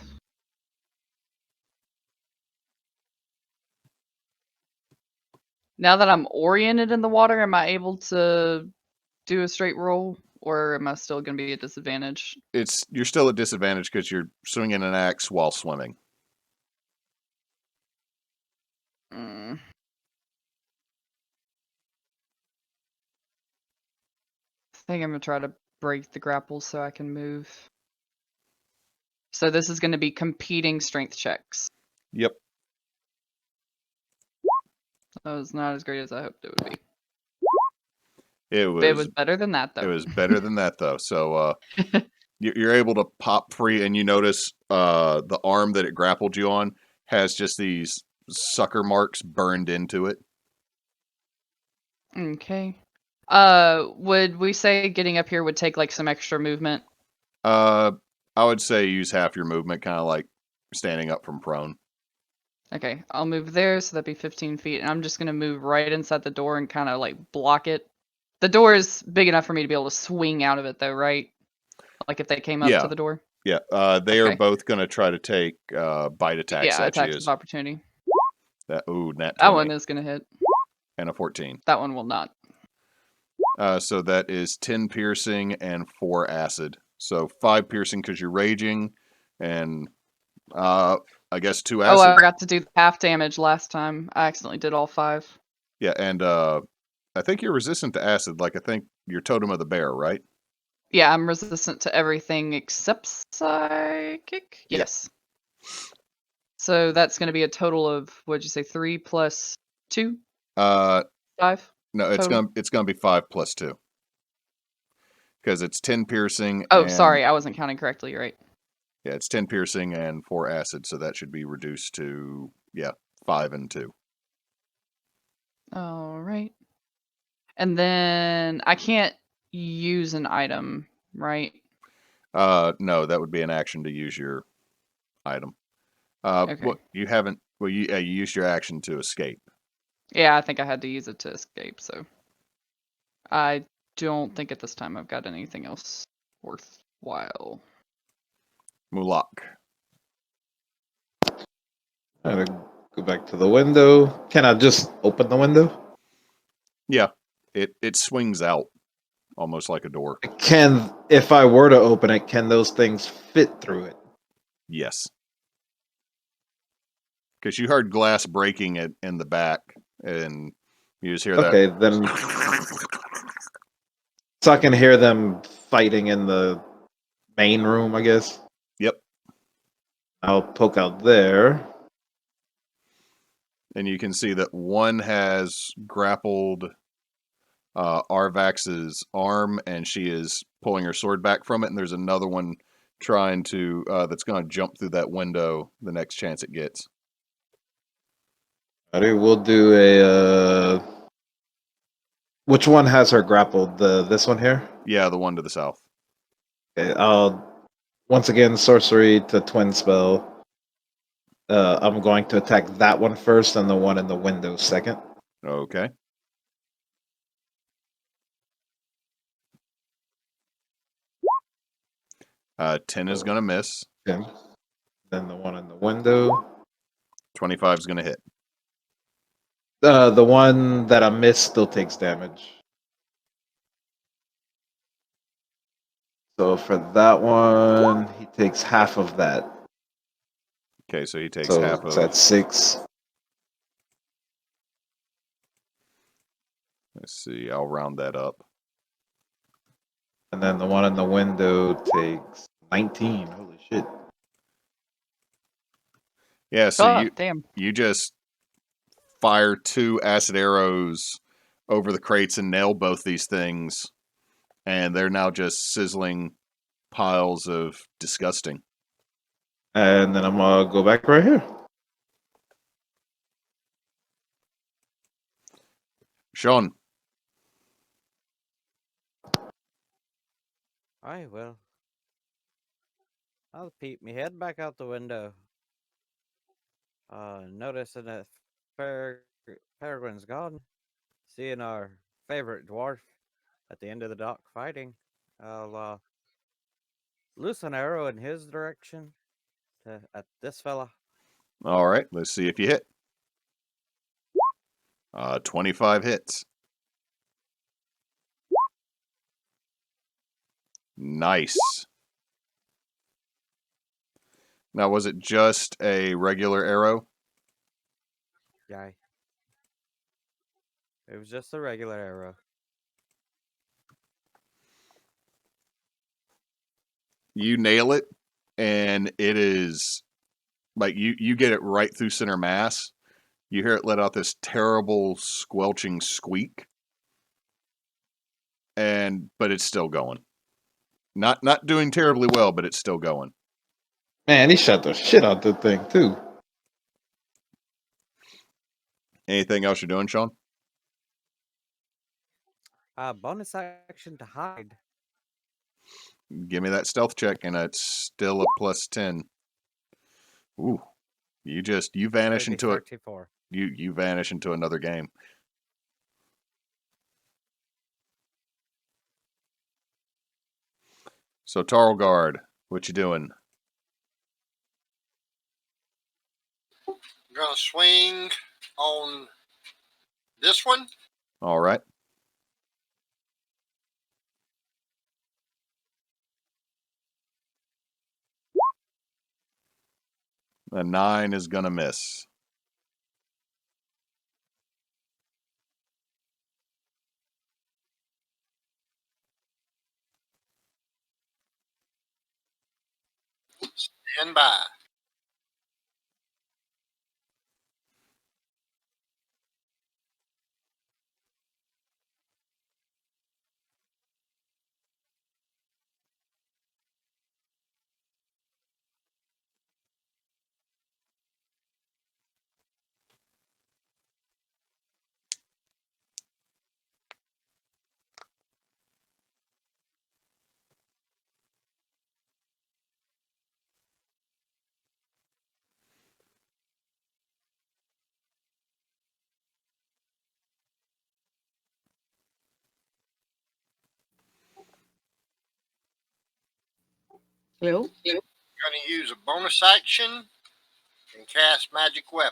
that I'm oriented in the water, am I able to do a straight roll, or am I still going to be at disadvantage? You're still at disadvantage because you're swinging an axe while swimming. Mm. I think I'm going to try to break the grapple so I can move. So this is going to be competing strength checks. Yep. That was not as great as I hoped it would be. It It was was better than that, though. It was better than that, though. So you're able to pop free, and you notice the arm that it grappled you on has just these sucker marks burned into it. Okay. Would we say getting up here would take like some extra movement? I would say use half your movement, kind of like standing up from prone. Okay, I'll move there, so that'd be 15 feet, and I'm just gonna move right inside the door and kind of like block it. The door is big enough for me to be able to swing out of it, though, right? Like if they came up Yeah. to the door. Yeah, they are Okay. both going to try to take bite attacks Yeah, at attacks you. of opportunity. Nat 20. That one is gonna hit. And a 14. That one will not. So that is 10 piercing and 4 acid. So 5 piercing because you're raging, and I guess 2 acid. Oh, I forgot to do half damage last time. I accidentally did all 5. Yeah, and I think you're resistant to acid. Like I think you're Totem of the Bear, right? Yeah, I'm resistant to everything except psychic. Yeah. Yes. So that's going to be a total of, what'd you say, 3 plus 2? 5? No, it's total? gonna be 5 plus 2 because it's 10 piercing. Oh, and, sorry, I wasn't counting correctly. You're right. Yeah, it's 10 piercing and 4 acid, so that should be reduced to 5 and 2. All right. And then I can't use an item, right? No, that would be an action to use your item. Okay. What you haven't? Well, you used your action to escape. Yeah, I think I had to use it to escape, so I don't think at this time I've got anything else worthwhile. Mulak. I'm gonna go back to the window. Can I just open the window? Yeah, it swings out almost like a door. Can, if I were to open it, can those things fit through it? Yes, because you heard glass breaking it in the back, and you just hear that. Okay, then. So I can hear them fighting in the main room, I guess. Yep. I'll poke out there. And you can see that one has grappled Arvax's arm, and she is pulling her sword back from it. And there's another one trying to that's going to jump through that window the next chance it gets. Alright, we'll do a. Which one has her grappled? This one here. Yeah, the one to the south. Okay, I'll once again sorcery to twin spell. I'm going to attack that one first, and the one in the window second. Okay. Uh, 10 is going to miss. Okay. Then the one in the window. 25 is going to hit. The one that I missed still takes damage. So for that one, he takes half of that. Okay, so he takes So half it's of. at 6. Let's see, I'll round that up. And then the one in the window takes 19. Holy shit. Yeah, so Oh, damn. you just fire 2 acid arrows over the crates and nail both these things, and they're now just sizzling piles of disgusting. And then I'm gonna go back right here. Sean. Aye, well, I'll peep me head back out the window. Noticing that Peregrine's gone. Seeing our favorite dwarf at the end of the dock fighting, I'll loose an arrow in his direction at this fella. All right, let's see if you hit. 25 hits. Nice. Now, was it just a regular arrow? Yay. It was just a regular arrow. You nail it, and it is like you get it right through center mass. You hear it let out this terrible squelching squeak, but it's still going. Not doing terribly well, but it's still going. Man, he shot the shit out the thing too. Anything else you're doing, Sean? Bonus action to hide. Give me that stealth check, and it's still a +10. Ooh, you vanish into it. 34. You vanish into another game. So Tarl guard, what you doing? I'm gonna swing on this one. All right. A 9 is gonna miss. Stand by. Hello? Gonna use a bonus action and cast magic weapon.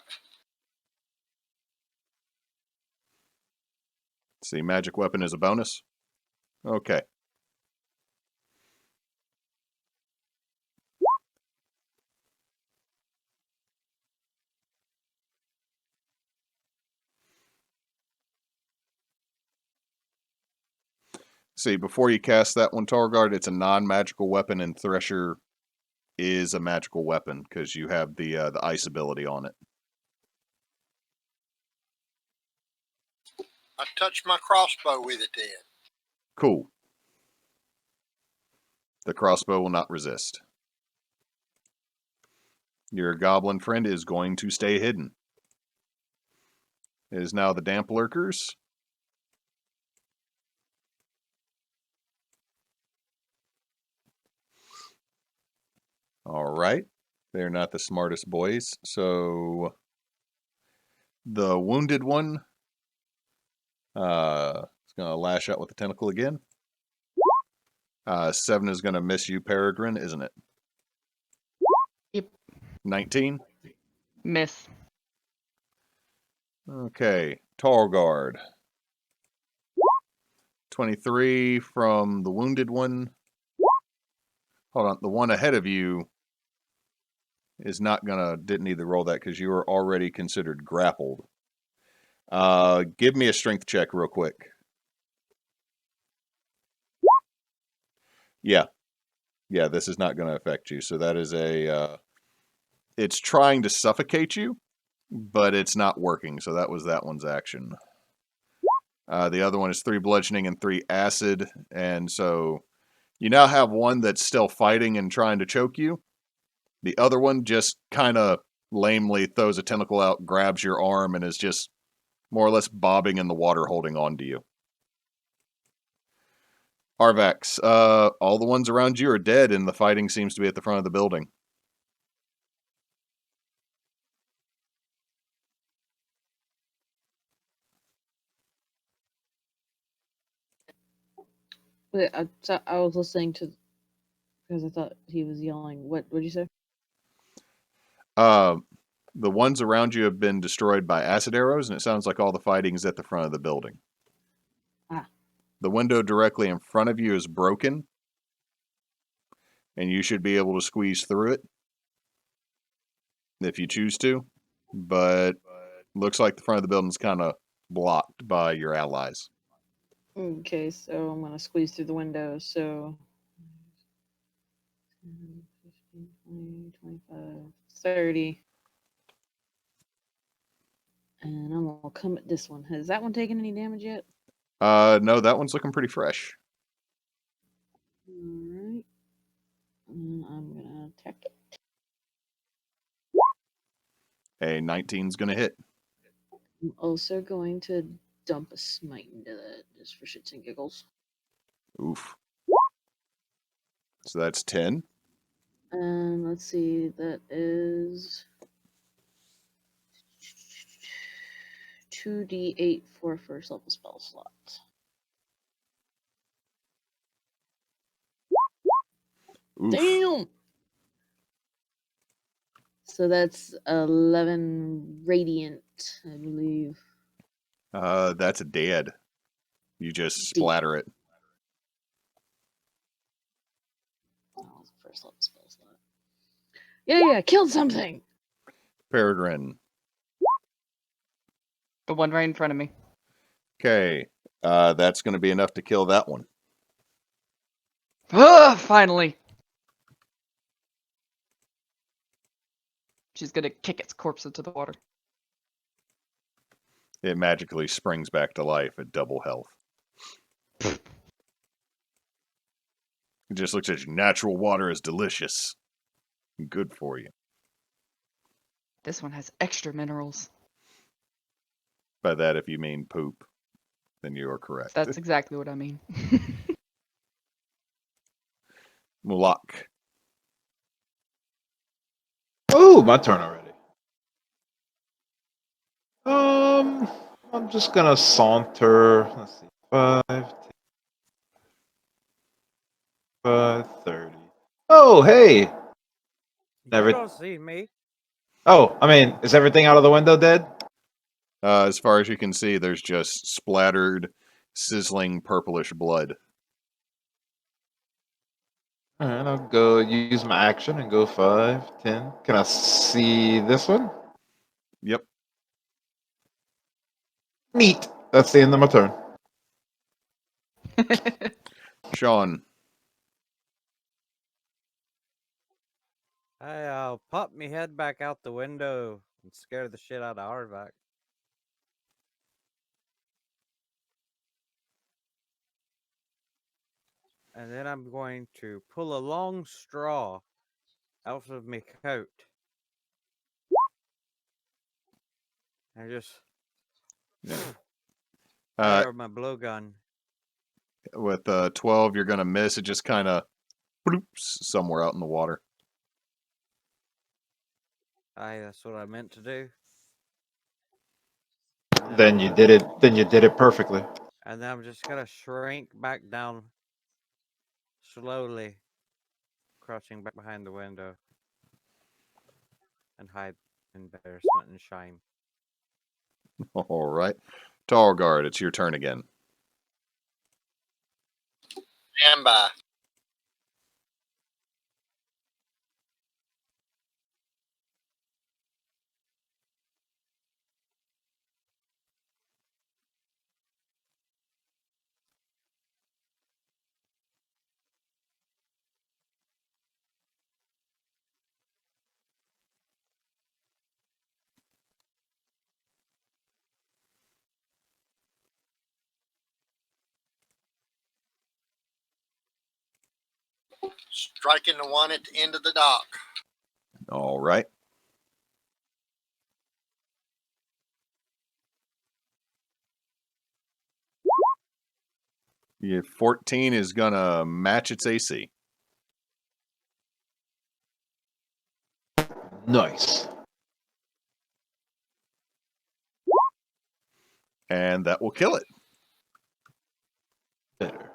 See, magic weapon is a bonus. Okay. See, before you cast that one, Targuard, it's a non-magical weapon, and Thresher is a magical weapon because you have the ice ability on it. I touch my crossbow with it then. Cool. The crossbow will not resist. Your goblin friend is going to stay hidden. It is now the damp lurkers. All right. They're not the smartest boys. So the wounded one is going to lash out with the tentacle again. 7 is going to miss you, Peregrine, isn't it? Yep. 19? Miss. Okay. Tall guard. 23 from the wounded one. Hold on. The one ahead of you is not didn't need to roll that because you were already considered grappled. Give me a strength check real quick. Yeah, this is not going to affect you. So that is it's trying to suffocate you, but it's not working. So that was that one's action. The other one is 3 bludgeoning and 3 acid. And so you now have one that's still fighting and trying to choke you. The other one just kind of lamely throws a tentacle out, grabs your arm, and is just more or less bobbing in the water, holding on to you. Arvax, all the ones around you are dead, and the fighting seems to be at the front of the building. Wait, I was listening to because I thought he was yelling. What did you say? The ones around you have been destroyed by acid arrows, and it sounds like all the fighting is at the front of the building. Ah. The window directly in front of you is broken, and you should be able to squeeze through it if you choose to, but looks like the front of the building is kind of blocked by your allies. Okay, so I'm gonna squeeze through the window. So 10, 15, 20, 25, 30. And I'm gonna come at this one. Has that one taken any damage yet? No, that one's looking pretty fresh. Alright. And I'm gonna attack it. A 19's going to hit. I'm also going to dump a smite into that just for shits and giggles. Oof. So that's 10. And let's see, that is 2d8 for first level spell slots. Oof. Damn! So that's 11 radiant, I believe. That's dead. You just splatter it. Oh, it's a first level spell slot. Yeah, killed something! Peregrine. The one right in front of me. Okay. That's going to be enough to kill that one. Finally! She's gonna kick its corpse into the water. It magically springs back to life at double health. It just looks at you. Natural water is delicious. Good for you. This one has extra minerals. By that, if you mean poop, then you are correct. That's exactly what I mean. Mulak. Oh, my turn already. I'm just gonna saunter. Let's see, 5, 10, 5, 30. Oh, hey! You Never- don't see me. Oh, I mean, is everything out of the window dead? As far as you can see, there's just splattered, sizzling purplish blood. Alright, I'll go use my action and go 5, 10. Can I see this one? Yep. Neat. That's the end of my turn. Sean. I pop me head back out the window and scare the shit out of Arvax. And then I'm going to pull a long straw out of my coat. And just fire my blowgun. With 12, you're going to miss. It just kind of bloops somewhere out in the water. Aye, that's what I meant to do. Then you did it. Then you did it perfectly. And then I'm just gonna shrink back down slowly, crouching back behind the window, and hide in embarrassment and shame. All right. Tarl, it's your turn again. Stand by. Striking the one at the end of the dock. All right. Your 14 is going to match its AC. Nice. And that will kill it. Better.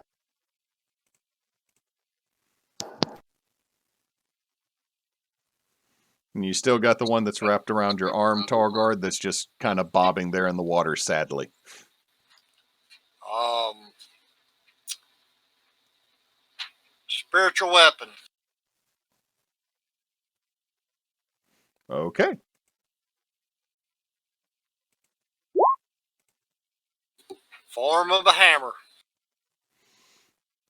And you still got the one that's wrapped around your arm, Targard, that's just kind of bobbing there in the water, sadly. Spiritual weapon. Okay. Form of a hammer.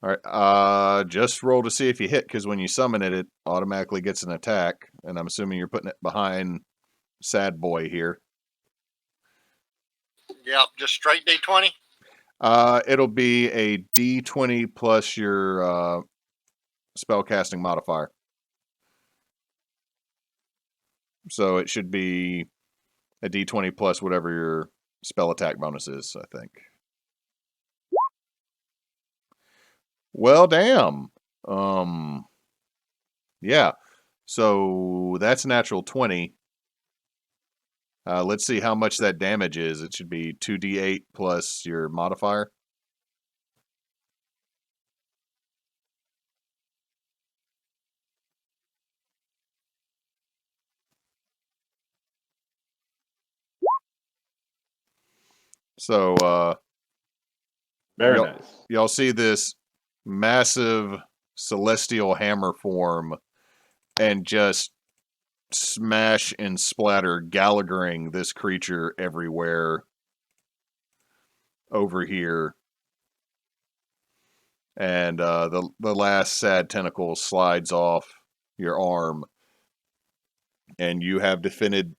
All right. Just roll to see if you hit, because when you summon it, it automatically gets an attack. And I'm assuming you're putting it behind Sad Boy here. Yep, just straight D20. It'll be a D20 plus your spellcasting modifier. So it should be a D20 plus whatever your spell attack bonus is, I think. Well, damn. Yeah. So that's a natural 20. Let's see how much that damage is. It should be 2d8 plus your modifier. So, Very Yep. nice. y'all see this massive celestial hammer form and just smash and splatter, Gallaghering this creature everywhere over here. And the last sad tentacle slides off your arm, and you have defeated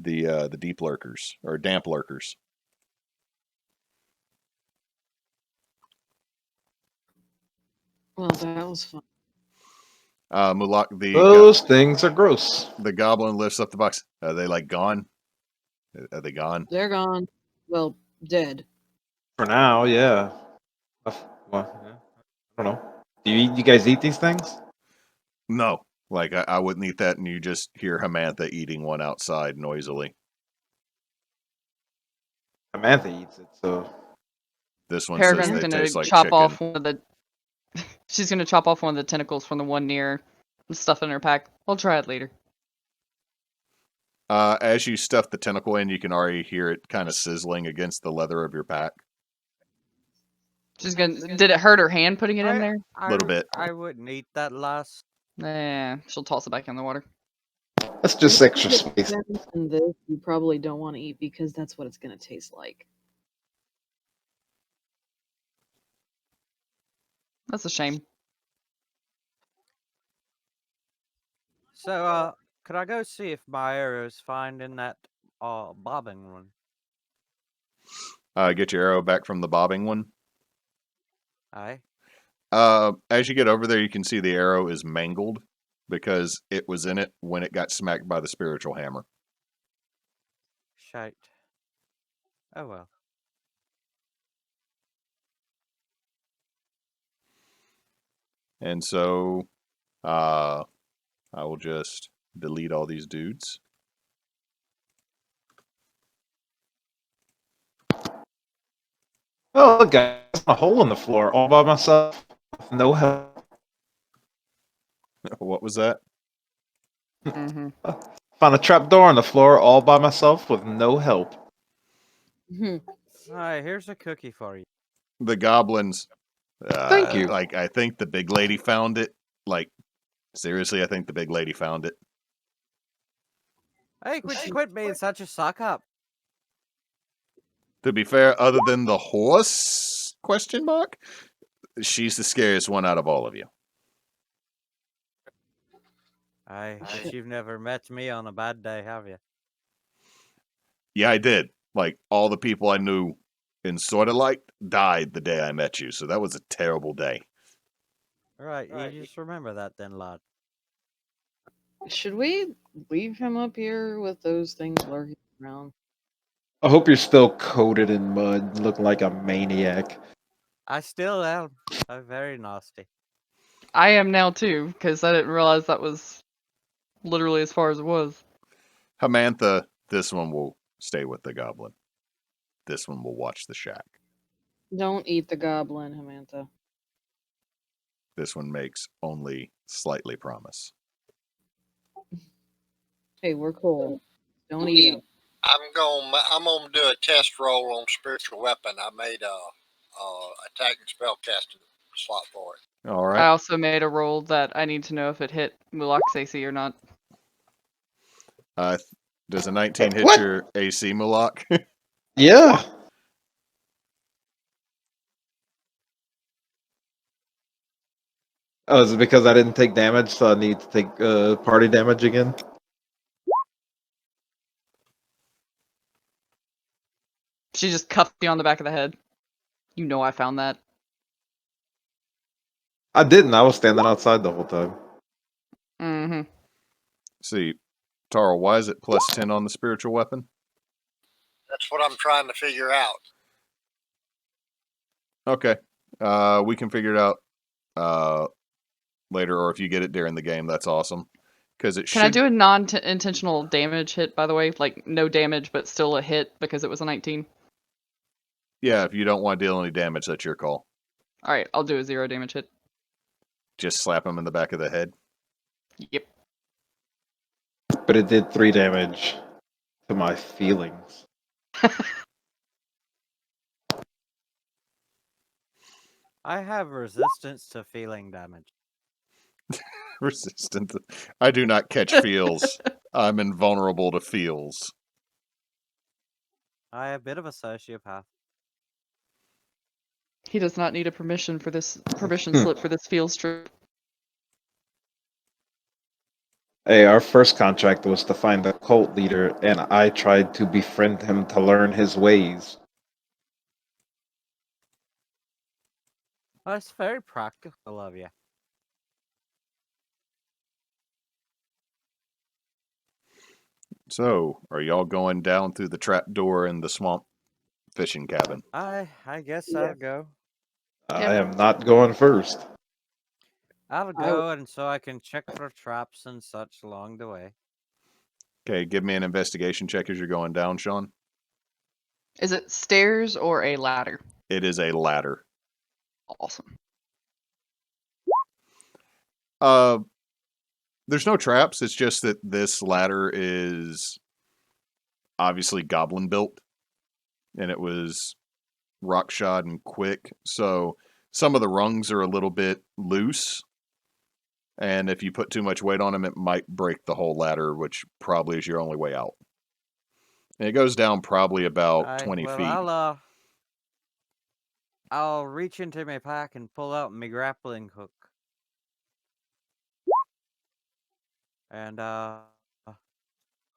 the deep lurkers or damp lurkers. Well, that was fun. Mulak, Those things are gross. the goblin lifts up the box. Are they like gone? Are they gone? They're gone. Well, dead. For now, yeah. Well, yeah. I don't know. Do you guys eat these things? No. Like, I wouldn't eat that, and you just hear Hamantha eating one outside noisily. Samantha eats it, so This one says Peregrine's they gonna taste like chop chicken. off one of the. She's gonna chop off one of the tentacles from the one near and stuff in her pack. I'll try it later. As you stuff the tentacle in, you can already hear it kind of sizzling against the leather of your pack. She's gonna. Did it hurt her hand putting it in there? Little bit. I wouldn't eat that last. Nah, she'll toss it back in the water. that's just extra space. And this you probably don't want to eat because that's what it's going to taste like. That's a shame. So, could I go see if my arrows find in that bobbing one? Get your arrow back from the bobbing one. Aye. As you get over there, you can see the arrow is mangled because it was in it when it got smacked by the spiritual hammer. Shite. Oh well. And so, I will just delete all these dudes. Oh, look, guys, a hole in the floor all by myself with no help. What was that? Mm-hmm. Found a trap door in the floor all by myself with no help. Alright, here's a cookie for you. The goblins. Thank you. Like, I think the big lady found it. Like, seriously, I think the big lady found it. Hey, quit being such a suck up. To be fair, other than the horse, question mark, she's the scariest one out of all of you. I guess you've never met me on a bad day, have you? Yeah, I did. Like, all the people I knew and sort of liked died the day I met you, so that was a terrible day. Alright, you just remember that then, lad. Should we leave him up here with those things lurking around? I hope you're still coated in mud, looking like a maniac. I still am. I'm very nasty. I am now too, because I didn't realize that was literally as far as it was. Hamantha, this one will stay with the goblin. This one will watch the shack. Don't eat the goblin, Hamantha. This one makes only slightly promise. Hey, we're cool. Don't eat him. I'm gonna do a test roll on spiritual weapon. I made a attack and spell casting slot for it. All I right. also made a roll that I need to know if it hit Mulak's AC or not. Does a 19 hit What? your AC, Mulak? Yeah. Oh, is it because I didn't take damage, so I need to take party damage again? She just cuffed you on the back of the head. You know I found that. I didn't. I was standing outside the whole time. Mm-hmm. See, Tarl, why is it plus 10 on the spiritual weapon? That's what I'm trying to figure out. Okay. We can figure it out later, or if you get it during the game, that's awesome. Because it Can I do a non-intentional damage hit, by the way? Like, no damage, but still a hit because it was a 19? Yeah, if you don't want to deal any damage, that's your call. Alright, I'll do a 0 damage hit. Just slap him in the back of the head. Yep. But it did 3 damage to my feelings. I have resistance to feeling damage. Resistant. I do not catch feels. I'm invulnerable to feels. I am a bit of a sociopath. He does not need a permission slip for this field strip. Hey, our first contract was to find the cult leader, and I tried to befriend him to learn his ways. That's very practical of you. So, are y'all going down through the trap door in the swamp fishing cabin? I guess I'll go. I am not going first. I'll go, and so I can check for traps and such along the way. Okay, give me an investigation check as you're going down, Sean. Is it stairs or a ladder? It is a ladder. Awesome. There's no traps. It's just that this ladder is obviously goblin built, and it was rock shod and quick. So some of the rungs are a little bit loose, and if you put too much weight on them, it might break the whole ladder, which probably is your only way out. And it goes down probably about 20 feet. I'll reach into my pack and pull out my grappling hook. And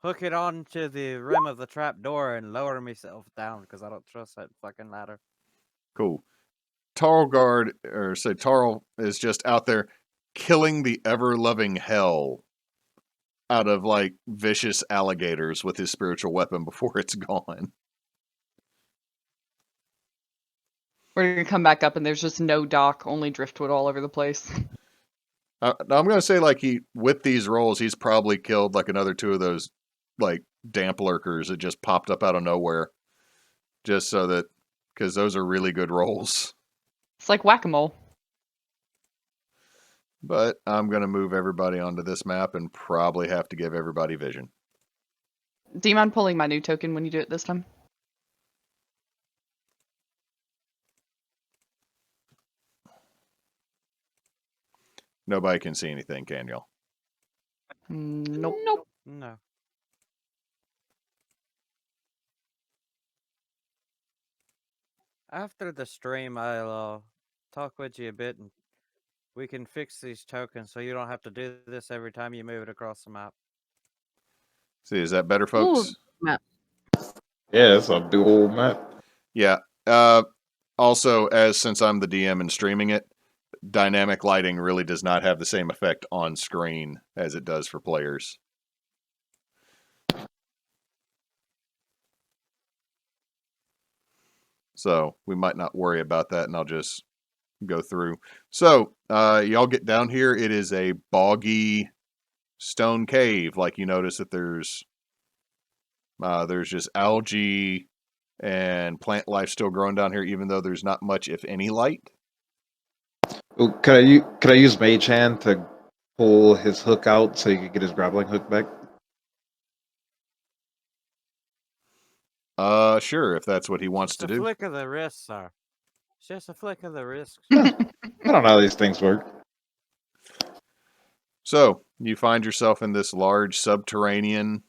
hook it onto the rim of the trap door and lower myself down because I don't trust that fucking ladder. Cool. Tarl is just out there killing the ever-loving hell out of, like, vicious alligators with his spiritual weapon before it's gone. We're gonna come back up and there's just no dock, only driftwood all over the place. I'm gonna say, like, with these rolls, he's probably killed like another 2 of those, like, damp lurkers that just popped up out of nowhere, just so that, because those are really good rolls. It's like whack-a-mole. But I'm gonna move everybody onto this map and probably have to give everybody vision. Do you mind pulling my new token when you do it this time? Nobody can see anything, can y'all? Nope. No. After the stream, I'll talk with you a bit and we can fix these tokens so you don't have to do this every time you move it across the map. See, is that better, folks? Map. Yeah, it's a dual map. Yeah. Also, since I'm the DM and streaming it, dynamic lighting really does not have the same effect on screen as it does for players. So we might not worry about that, and I'll just go through. So y'all get down here. It is a boggy stone cave. Like, you notice that there's just algae and plant life still growing down here, even though there's not much, if any, light. Oh, could I use Mage Hand to pull his hook out so he could get his grappling hook back? Sure, if that's what he wants to Just a do. flick of the wrist, sir. It's just a flick of the wrist. I don't know how these things work. So you find yourself in this large subterranean,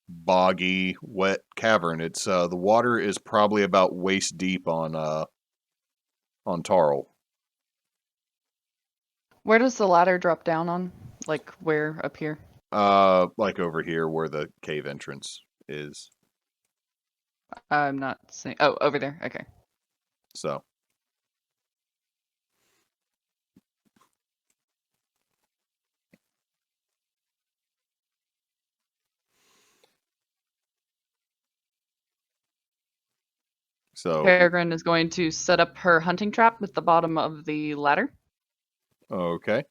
boggy, wet cavern. It's the water is probably about waist deep on Tarl. Where does the ladder drop down on? Like where up here? Like over here where the cave entrance is. I'm not seeing. Oh, over there. Okay. So. So. Peregrine is going to set up her hunting trap at the bottom of the ladder. Okay.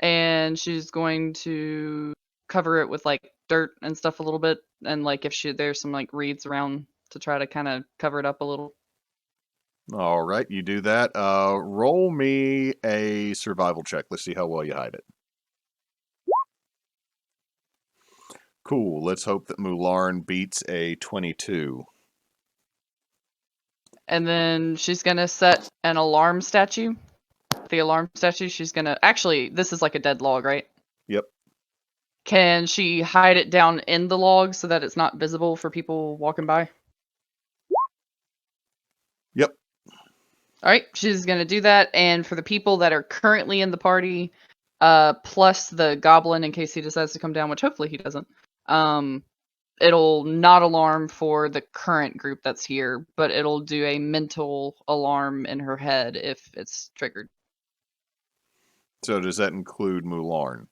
And she's going to cover it with like dirt and stuff a little bit, and like if there's some like reeds around to try to kind of cover it up a little. All right, you do that. Roll me a survival check. Let's see how well you hide it. Cool. Let's hope that Mularn beats a 22. And then she's gonna set an alarm statue. The alarm statue, she's gonna actually. This is like a dead log, right? Yep. Can she hide it down in the log so that it's not visible for people walking by? Yep. All right, she's gonna do that. And for the people that are currently in the party, plus the goblin, in case he decides to come down, which hopefully he doesn't, it'll not alarm for the current group that's here, but it'll do a mental alarm in her head if it's triggered. So does that include Mularn?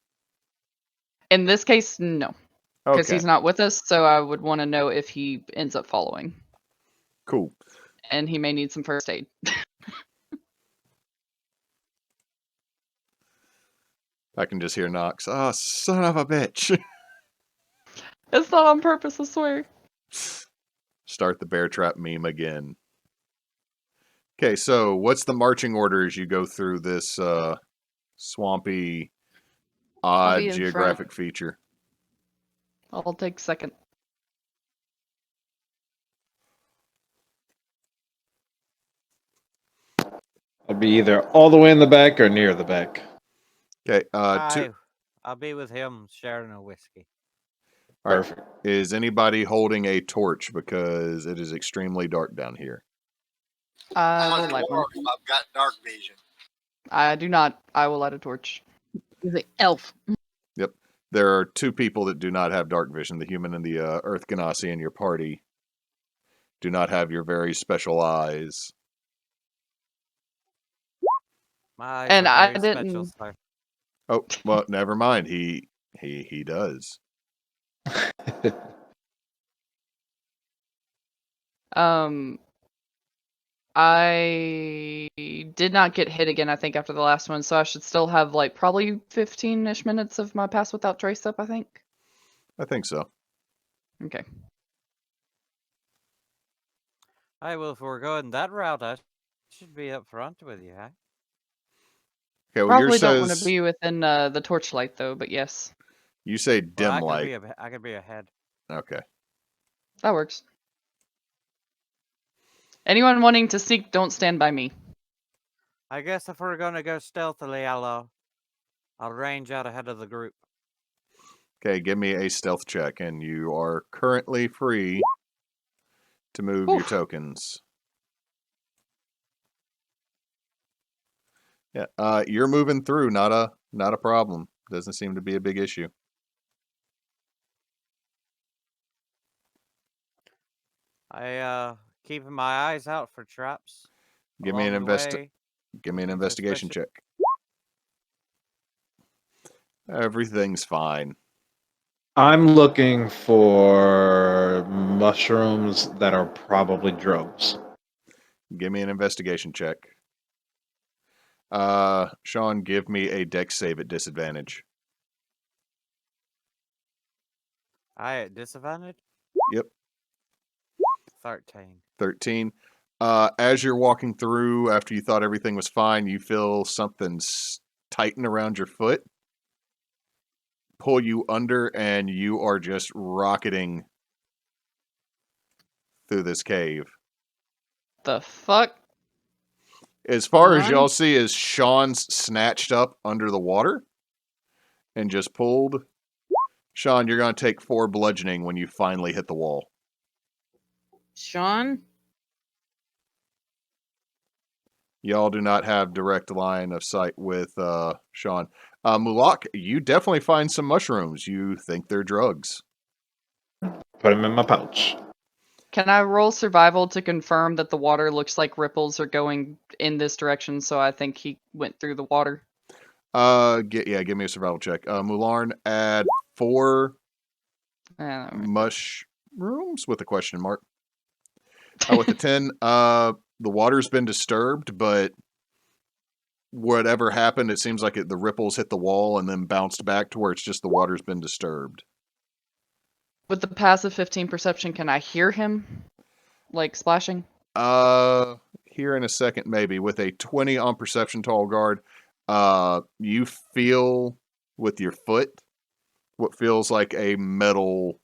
In this case, no, because Okay. he's not with us. So I would want to know if he ends up following, Cool. and he may need some first aid. I can just hear Nox. Oh, son of a bitch. It's not on purpose, I swear. Start the bear trap meme again. Okay, so what's the marching order as you go through this swampy, I'll odd be in geographic feature? I'll take second. I'll be either all the way in the back or near the back. Okay, I'll be with him sharing a whiskey. All right. Perfect. Is anybody holding a torch because it is extremely dark down here? I I'm will a light one. dwarf. I've got dark vision. I do not. I will light a torch. He's an elf. Yep. There are two people that do not have dark vision. The human and the Earth Ganassi in your party do not have your very special eyes. My eyes And are I very special, didn't. sir. Oh, well, never mind. He does. I did not get hit again, I think, after the last one, so I should still have like probably 15-ish minutes of my pass without trace up, I think. I think so. Okay. Well, if we're going that route, I should be up front with you, huh? Okay, well, Probably yours don't want to says be within the torchlight though, but yes, you say Well, dim I could light. I could be ahead. Okay. that works. Anyone wanting to sneak, don't stand by me. I guess if we're gonna go stealthily, I'll range out ahead of the group. Okay, give me a stealth check, and you are currently free to move your Oof. tokens. Yeah, you're moving through. Not a problem. Doesn't seem to be a big issue. I keeping my eyes out for traps. Give me an along the way. Give me an investigation Suspicious. check. Everything's fine. I'm looking for mushrooms that are probably drugs. Give me an investigation check. Sean, give me a dex save at disadvantage. I at disadvantage? Yep. 13. 13. As you're walking through, after you thought everything was fine, you feel something tighten around your foot, pull you under, and you are just rocketing through this cave. The fuck? As far as Run. y'all see is Sean's snatched up under the water and just pulled. Sean, you're going to take 4 bludgeoning when you finally hit the wall. Sean? Y'all do not have direct line of sight with Sean. Mulak, you definitely find some mushrooms. You think they're drugs. Put them in my pouch. Can I roll survival to confirm that the water looks like ripples are going in this direction? So I think he went through the water. Give me a survival check. Mularn, add 4 mushrooms with a question mark. With the 10, the water's been disturbed, but whatever happened, it seems like the ripples hit the wall and then bounced back to where it's just the water's been disturbed. With the passive 15 perception, can I hear him, like, splashing? Here in a second, maybe. With a 20 on perception, Tall Guard, you feel with your foot what feels like a metal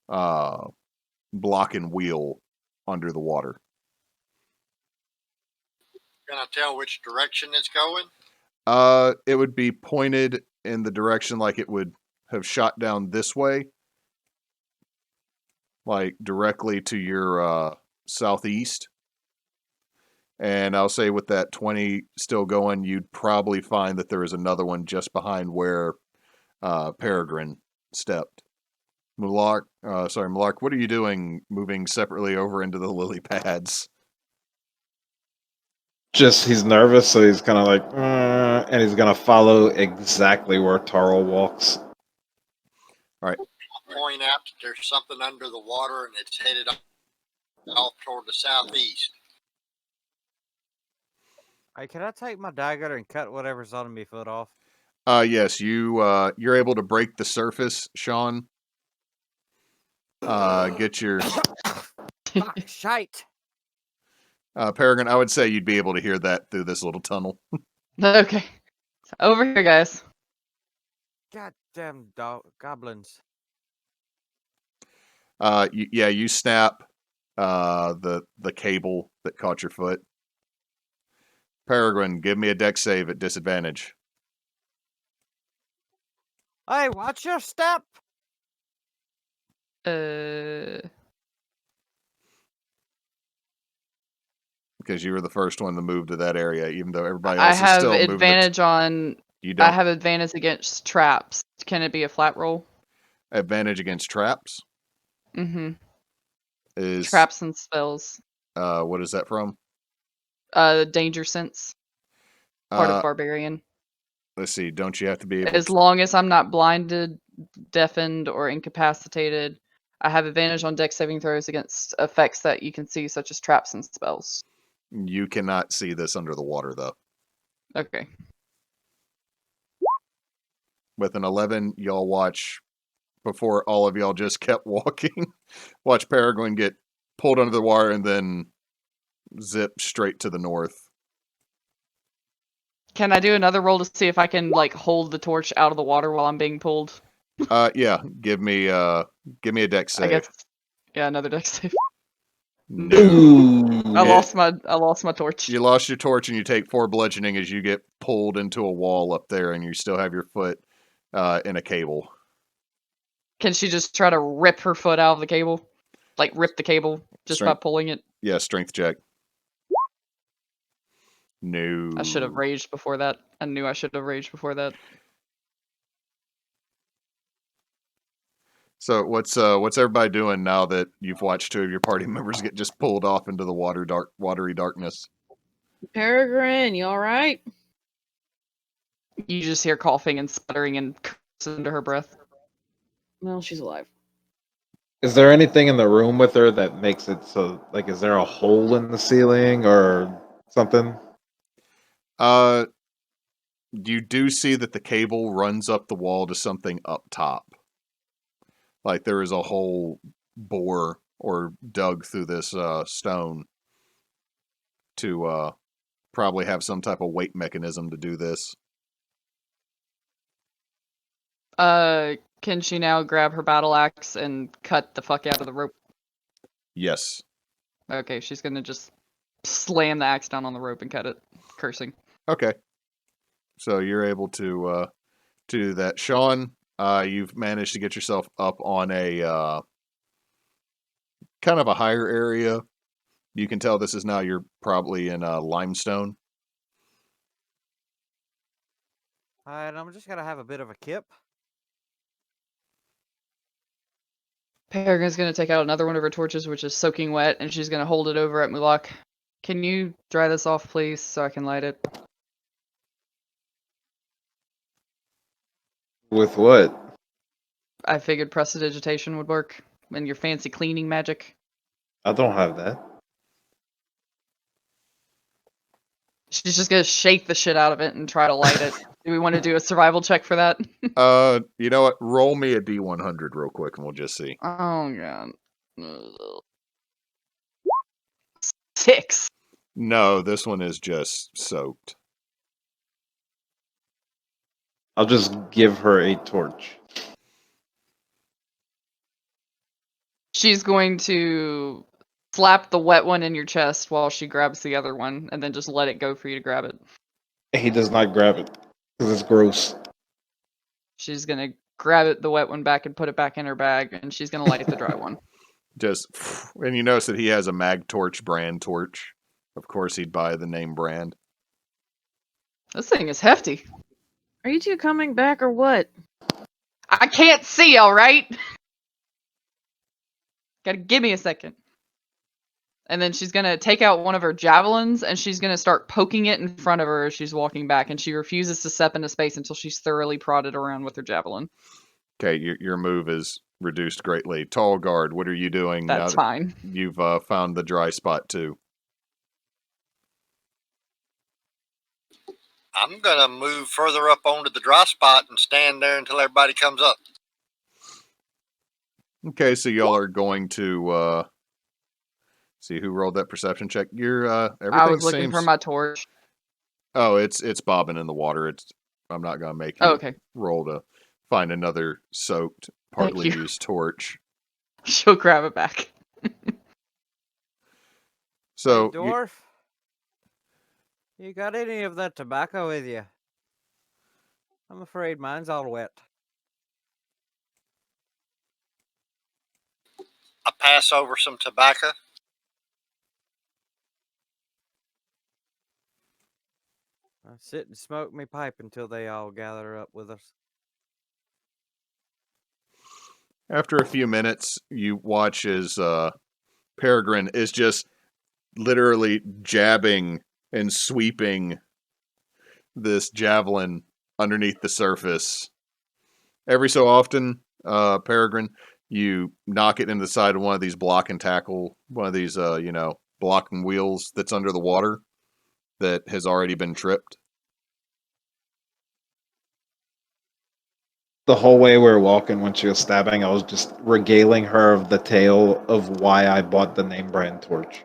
block and wheel under the water. Can I tell which direction it's going? It would be pointed in the direction like it would have shot down this way. Like directly to your southeast. And I'll say with that 20 still going, you'd probably find that there is another one just behind where Peregrine stepped. Mulark, what are you doing moving separately over into the lily pads? Just, he's nervous, so he's kind of like, and he's going to follow exactly where Tarl walks. All right. I'll point out that there's something under the water and it's headed off toward the southeast. Hey, can I take my dagger and cut whatever's on my foot off? Yes, you're able to break the surface, Sean. Get your Fuck, shite! Peregrine, I would say you'd be able to hear that through this little tunnel. Okay. Over here, guys. Goddamn goblins. You snap the cable that caught your foot. Peregrine, give me a dex save at disadvantage. Hey, watch your step! Because you were the first one to move to that area, even though everybody I else is have still moving. advantage on. You don't I have advantage against traps. Can it be a flat roll? advantage against traps. Mm-hmm. Is Traps and spells. what is that from? Danger sense. Part of Barbarian. Let's see. Don't you have to be able? As long as I'm not blinded, deafened, or incapacitated, I have advantage on dex saving throws against effects that you can see, such as traps and spells. You cannot see this under the water, though. Okay. With an 11, y'all watch, before all of y'all just kept walking, watch Peregrine get pulled under the water and then zip straight to the north. Can I do another roll to see if I can, like, hold the torch out of the water while I'm being pulled? Yeah. Give me a dex save. I guess. Yeah, another dex save. No. I lost my torch. You lost your torch and you take 4 bludgeoning as you get pulled into a wall up there, and you still have your foot in a cable. Can she just try to rip her foot out of the cable? Like, rip the cable just by Strength. pulling it? Yeah, strength check. No. I should have raged before that. I knew I should have raged before that. So what's everybody doing now that you've watched 2 of your party members get just pulled off into the watery darkness? Peregrine, you alright? You just hear coughing and sputtering and curses under her breath. Well, she's alive. Is there anything in the room with her that makes it so, like, is there a hole in the ceiling or something? You do see that the cable runs up the wall to something up top. Like there is a hole bore or dug through this stone to probably have some type of weight mechanism to do this. Can she now grab her battle axe and cut the fuck out of the rope? Yes. Okay, she's gonna just slam the axe down on the rope and cut it, cursing. Okay. So you're able to do that. Sean, you've managed to get yourself up on a kind of a higher area. You can tell this is now you're probably in limestone. And I'm just gonna have a bit of a kip. Peregrine's gonna take out another one of her torches, which is soaking wet, and she's gonna hold it over at Mulak. Can you dry this off, please, so I can light it? With what? I figured prestidigitation would work, and your fancy cleaning magic. I don't have that. She's just gonna shake the shit out of it and try to light it. Do we want to do a survival check for that? You know what? Roll me a D100 real quick, and we'll just see. Oh god. 6. No, this one is just soaked. I'll just give her a torch. She's going to slap the wet one in your chest while she grabs the other one, and then just let it go for you to grab it. He does not grab it because it's gross. She's gonna grab it, the wet one back, and put it back in her bag, and she's gonna light the dry one. Just, and you notice that he has a Mag Torch brand torch. Of course, he'd buy the name brand. This thing is hefty. Are you two coming back or what? I can't see, alright? Gotta give me a second. And then she's gonna take out one of her javelins, and she's gonna start poking it in front of her as she's walking back, and she refuses to step into space until she's thoroughly prodded around with her javelin. Okay, your move is reduced greatly. Tall guard, what are you doing That's now fine. that you've found the dry spot too? I'm gonna move further up onto the dry spot and stand there until everybody comes up. Okay, so y'all are going to see who rolled that perception check. You're everything I was looking seems. for my torch. Oh, it's bobbing in the water. I'm not gonna make you Oh, okay. roll to find another soaked, Thank partly you. used torch. She'll grab it back. So Hey, dwarf, you got any of that tobacco with you? I'm afraid mine's all wet. I pass over some tobacco. I sit and smoke me pipe until they all gather up with us. after a few minutes, you watch as Peregrine is just literally jabbing and sweeping this javelin underneath the surface. Every so often, Peregrine, you knock it into the side of one of these block and tackle, one of these, blocking wheels that's under the water that has already been tripped. The whole way we were walking when she was stabbing, I was just regaling her of the tale of why I bought the name brand torch.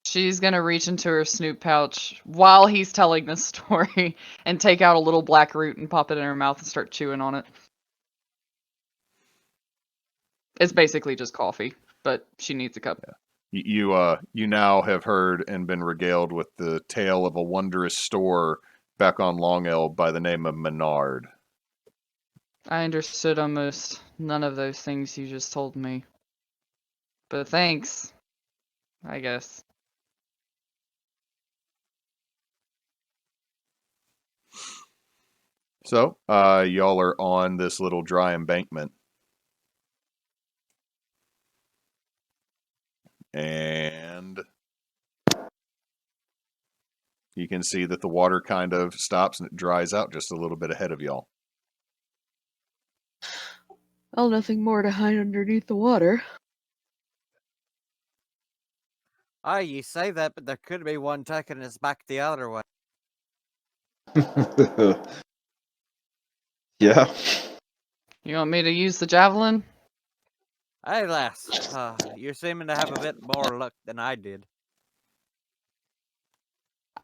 She's gonna reach into her snoot pouch while he's telling this story and take out a little black root and pop it in her mouth and start chewing on it. It's basically just coffee, but she needs a cup. You now have heard and been regaled with the tale of a wondrous store back on Long Elb by the name of Menard. I understood almost none of those things you just told me. But thanks, I guess. So, y'all are on this little dry embankment. And You can see that the water kind of stops and it dries out just a little bit ahead of y'all. Well, nothing more to hide underneath the water. Aye, you say that, but there could be one taking us back the other way. Yeah. You want me to use the javelin? Hey, lass, you're seeming to have a bit more luck than I did.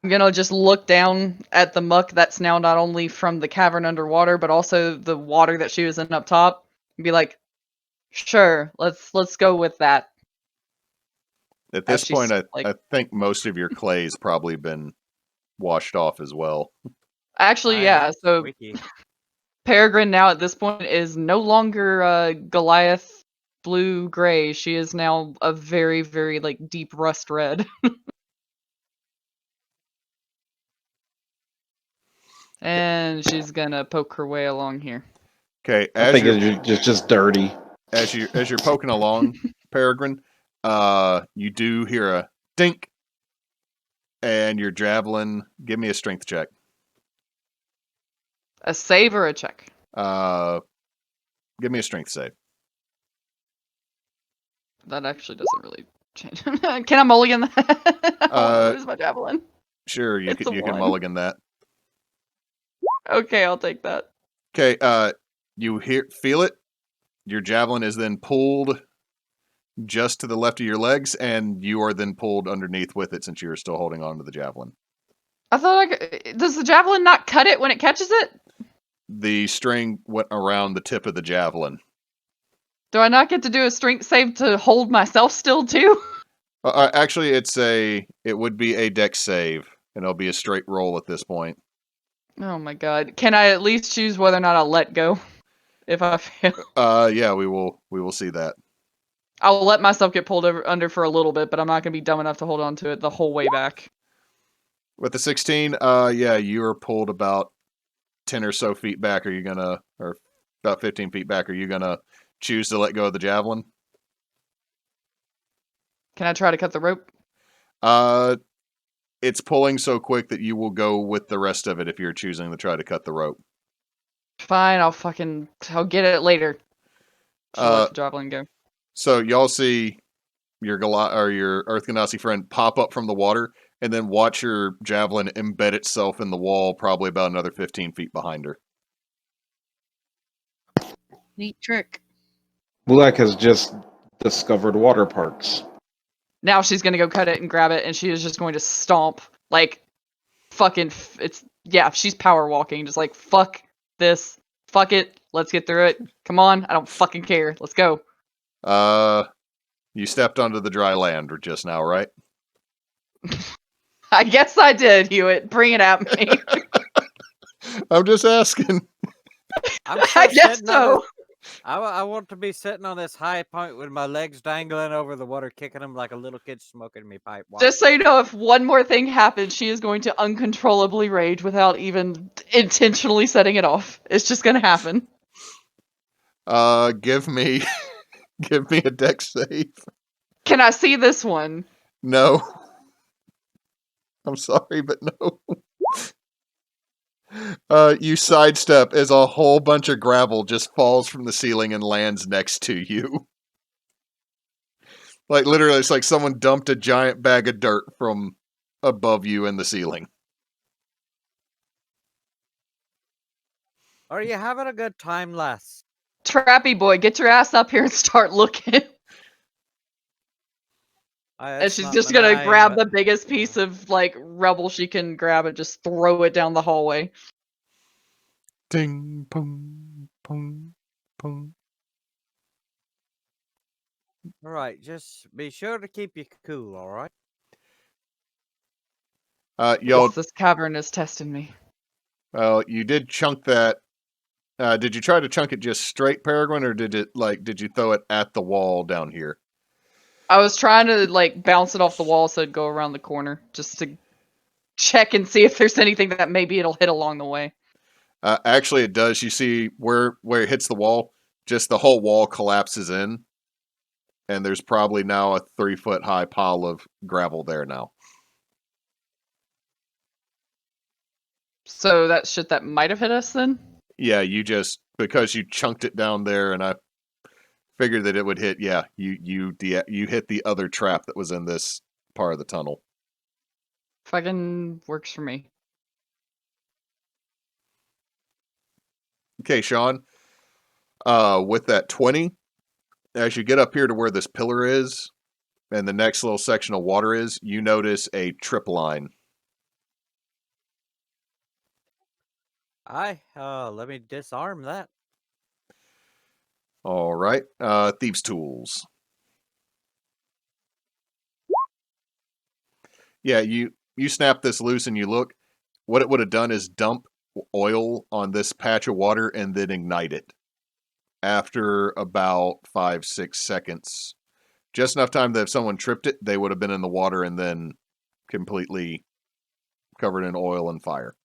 I'm gonna just look down at the muck that's now not only from the cavern underwater, but also the water that she was in up top, and be like, "Sure, let's go with that." At As this point, she's, like- I think most of your clay's probably been washed off as well. Actually, Aye, yeah. So squeaky. Peregrine now at this point is no longer Goliath blue gray. She is now a very, very like deep rust red. And she's gonna poke her way along here. Okay, I think it's just dirty. as you're poking along, Peregrine, you do hear a dink, and your javelin. Give me a strength check. A save or a check? Give me a strength save. That actually doesn't really change. Can I mulligan that? I wanna lose my javelin. Sure, you It's a can 1. mulligan that. Okay, I'll take that. Okay, you feel it. Your javelin is then pulled just to the left of your legs, and you are then pulled underneath with it since you are still holding on to the javelin. I thought does the javelin not cut it when it catches it? The string went around the tip of the javelin. Do I not get to do a strength save to hold myself still too? Actually, it would be a dex save, and it'll be a straight roll at this point. Oh my god. Can I at least choose whether or not I'll let go if I fail? Yeah, we will see that. I'll let myself get pulled under for a little bit, but I'm not going to be dumb enough to hold on to it the whole way back. With the 16, yeah, you are pulled about 10 or so feet back. Or about 15 feet back? Are you gonna choose to let go of the javelin? Can I try to cut the rope? It's pulling so quick that you will go with the rest of it if you're choosing to try to cut the rope. Fine, I'll get it later. She'll let the javelin go. So y'all see your Earth Ganassi friend pop up from the water, and then watch your javelin embed itself in the wall, probably about another 15 feet behind her. Neat trick. Mulek has just discovered water parks. Now she's going to go cut it and grab it, and she is just going to stomp. Like, fucking, she's power walking. Just like, fuck this. Fuck it. Let's get through it. Come on. I don't fucking care. Let's go. You stepped onto the dry land just now, right? I guess I did, Hewitt. Bring it at me. I'm just asking. I guess so. I want to be sitting on this high point with my legs dangling over the water, kicking them like a little kid smoking me pipe. Just so you know, if one more thing happens, she is going to uncontrollably rage without even intentionally setting it off. It's just going to happen. Give me a dex save. Can I see this one? No. I'm sorry, but no. You sidestep as a whole bunch of gravel just falls from the ceiling and lands next to you. Like, literally, it's like someone dumped a giant bag of dirt from above you in the ceiling. Are you having a good time, lass? Trappy boy, get your ass up here and start looking. And she's just gonna grab the biggest piece of, like, rubble she can grab and just throw it down the hallway. Ding, pong, pong, pong. Alright, just be sure to keep you cool, alright? This cavern is testing me. Well, you did chunk that. Did you try to chunk it just straight, Peregrine, or did you throw it at the wall down here? I was trying to, like, bounce it off the wall so it'd go around the corner, just to check and see if there's anything that maybe it'll hit along the way. Actually, it does. You see where it hits the wall, just the whole wall collapses in, and there's probably now a 3-foot high pile of gravel there now. So that shit that might have hit us then? Yeah, you just because you chunked it down there, and I figured that it would hit. Yeah, you hit the other trap that was in this part of the tunnel. Fucking works for me. Okay, Sean. With that 20, as you get up here to where this pillar is, and the next little section of water is, you notice a trip line. Let me disarm that. All right. Thieves' tools. Yeah, you snap this loose and you look. What it would have done is dump oil on this patch of water and then ignite it. After about 5-6 seconds, just enough time that if someone tripped it, they would have been in the water and then completely covered in oil and fire.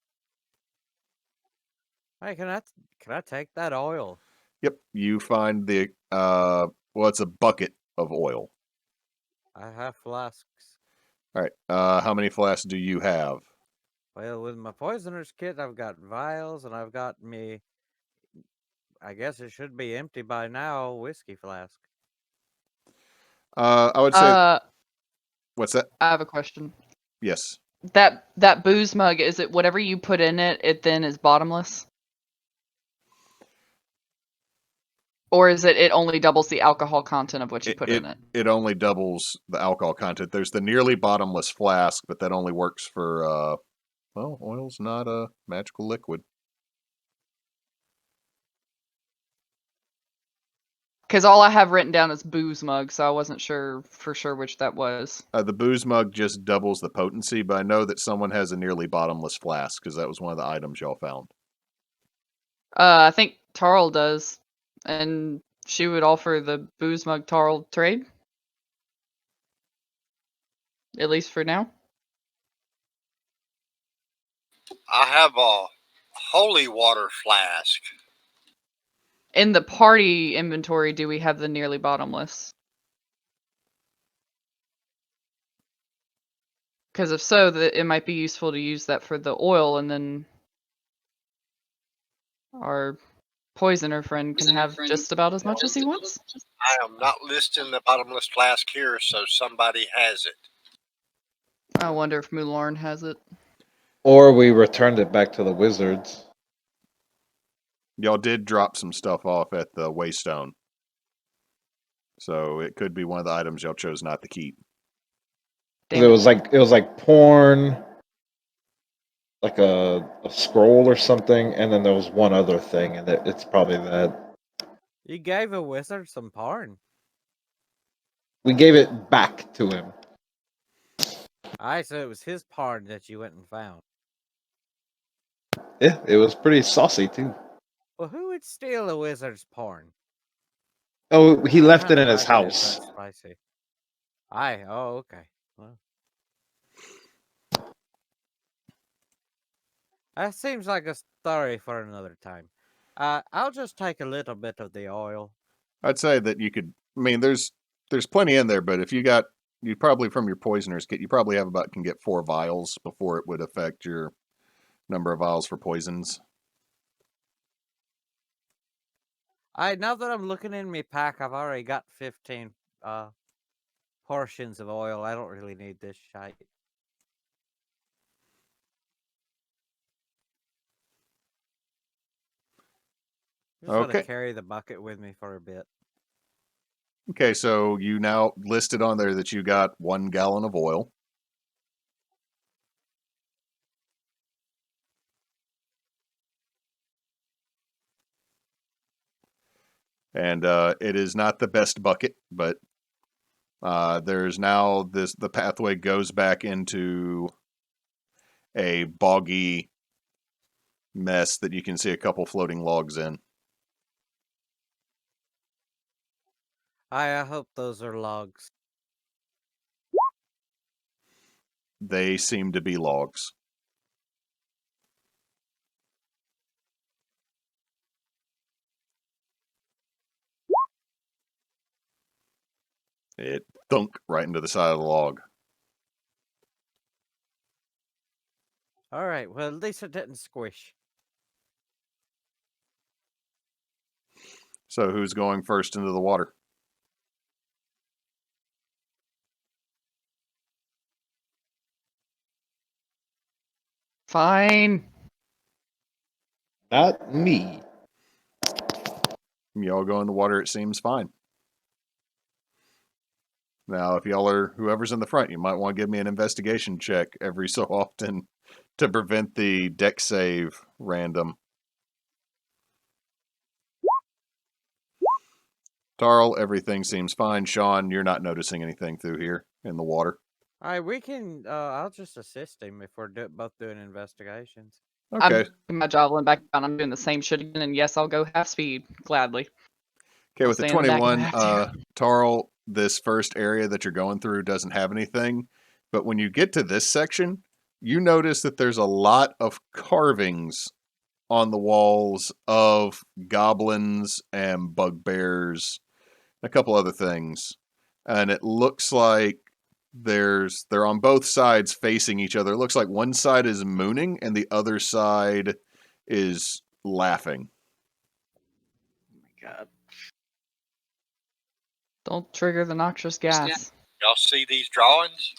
Hey, can I take that oil? Yep, you find the it's a bucket of oil. I have flasks. All right, how many flasks do you have? Well, with my poisoner's kit, I've got vials, and I've got me. I guess it should be empty by now. Whiskey flask. I would say. What's that? I have a question. Yes. That booze mug, is it whatever you put in it, it then is bottomless? Or is it only doubles the alcohol content of what you put in it? It only doubles the alcohol content. There's the nearly bottomless flask, but that only works for oil's not a magical liquid. Because all I have written down is booze mug, so I wasn't sure for sure which that was. The booze mug just doubles the potency, but I know that someone has a nearly bottomless flask because that was one of the items y'all found. I think Tarl does, and she would offer the booze mug Tarl trade. At least for now. I have a holy water flask. In the party inventory, do we have the nearly bottomless? Because if so, it might be useful to use that for the oil, and then our poisoner friend can have just about as much as he wants. I am not listing the bottomless flask here, so somebody has it. I wonder if Mularn has it. Or we returned it back to the wizards. Y'all did drop some stuff off at the Waystone. So it could be one of the items y'all chose not to keep. Damn It was like porn, like a scroll or something, and then there was one other thing, and it's probably that. You gave a wizard some porn. We gave it back to him. I said it was his porn that you went and found. Yeah, it was pretty saucy too. Well, who would steal a wizard's porn? Oh, he left What it in kind of his idea is house. that spicy. Oh, okay. Well, that seems like a story for another time. I'll just take a little bit of the oil. I'd say that you could. I mean, there's plenty in there, but if you probably from your poisoner's kit, you probably can get 4 vials before it would affect your number of vials for poisons. Now that I'm looking in my pack, I've already got 15 portions of oil. I don't really need this shite. I'm just gonna Okay. carry the bucket with me for a bit. Okay, so you now listed on there that you got 1 gallon of oil. And it is not the best bucket, but there's now the pathway goes back into a boggy mess that you can see a couple floating logs in. I hope those are logs. They seem to be logs. It thunk right into the side of the log. All right. Well, at least it didn't squish. So who's going first into the water? Fine. Not me. Y'all go in the water, it seems fine. Now, if y'all are whoever's in the front, you might want to give me an investigation check every so often to prevent the deck save random. Tarl, everything seems fine. Sean, you're not noticing anything through here in the water. All right, we can. I'll just assist him if we're both doing investigations. Okay. I'm putting my javelin back down. I'm doing the same shit again, and yes, I'll go half speed gladly. Okay, I'll with the stay in the back if I 21, have to. Tarl, this first area that you're going through doesn't have anything. But when you get to this section, you notice that there's a lot of carvings on the walls of goblins and bugbears, a couple other things. And it looks like they're on both sides facing each other. It looks like one side is mooning and the other side is laughing. Oh my god. Don't trigger the noxious gas. Y'all see these drawings?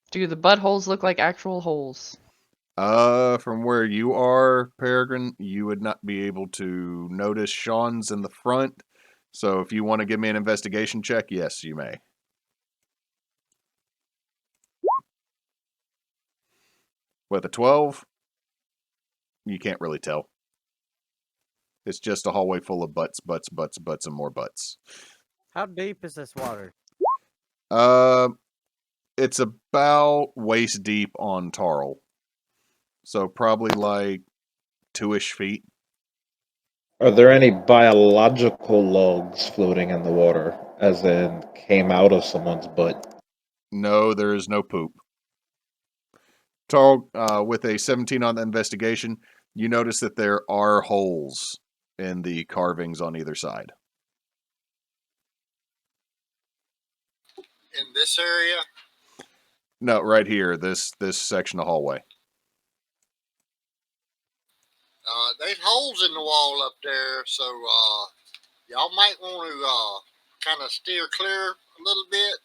Do the buttholes look like actual holes? From where you are, Peregrine, you would not be able to notice Sean's in the front. So if you want to give me an investigation check, yes, you may. With a 12, you can't really tell. It's just a hallway full of butts, and more butts. How deep is this water? It's about waist deep on Tarl. So probably like 2-ish feet. Are there any biological logs floating in the water, as in came out of someone's butt? No, there is no poop. Tarl, with a 17 on the investigation, you notice that there are holes in the carvings on either side. In this area? No, right here, this section of hallway. There's holes in the wall up there, so y'all might want to kind of steer clear a little bit.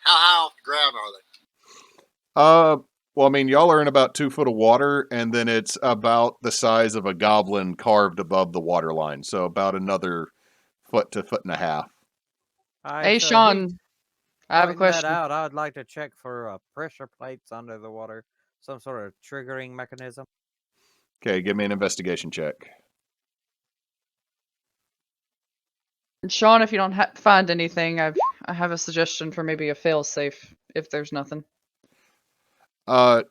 How high off the ground are they? Well, I mean, y'all are in about 2 foot of water, and then it's about the size of a goblin carved above the water line, so about another foot to foot and a half. All right, Hey, so Sean, I have a pointing that question. out, I'd like to check for pressure plates under the water, some sort of triggering mechanism. Okay, give me an investigation check. And Sean, if you don't find anything, I have a suggestion for maybe a fail-safe if there's nothing.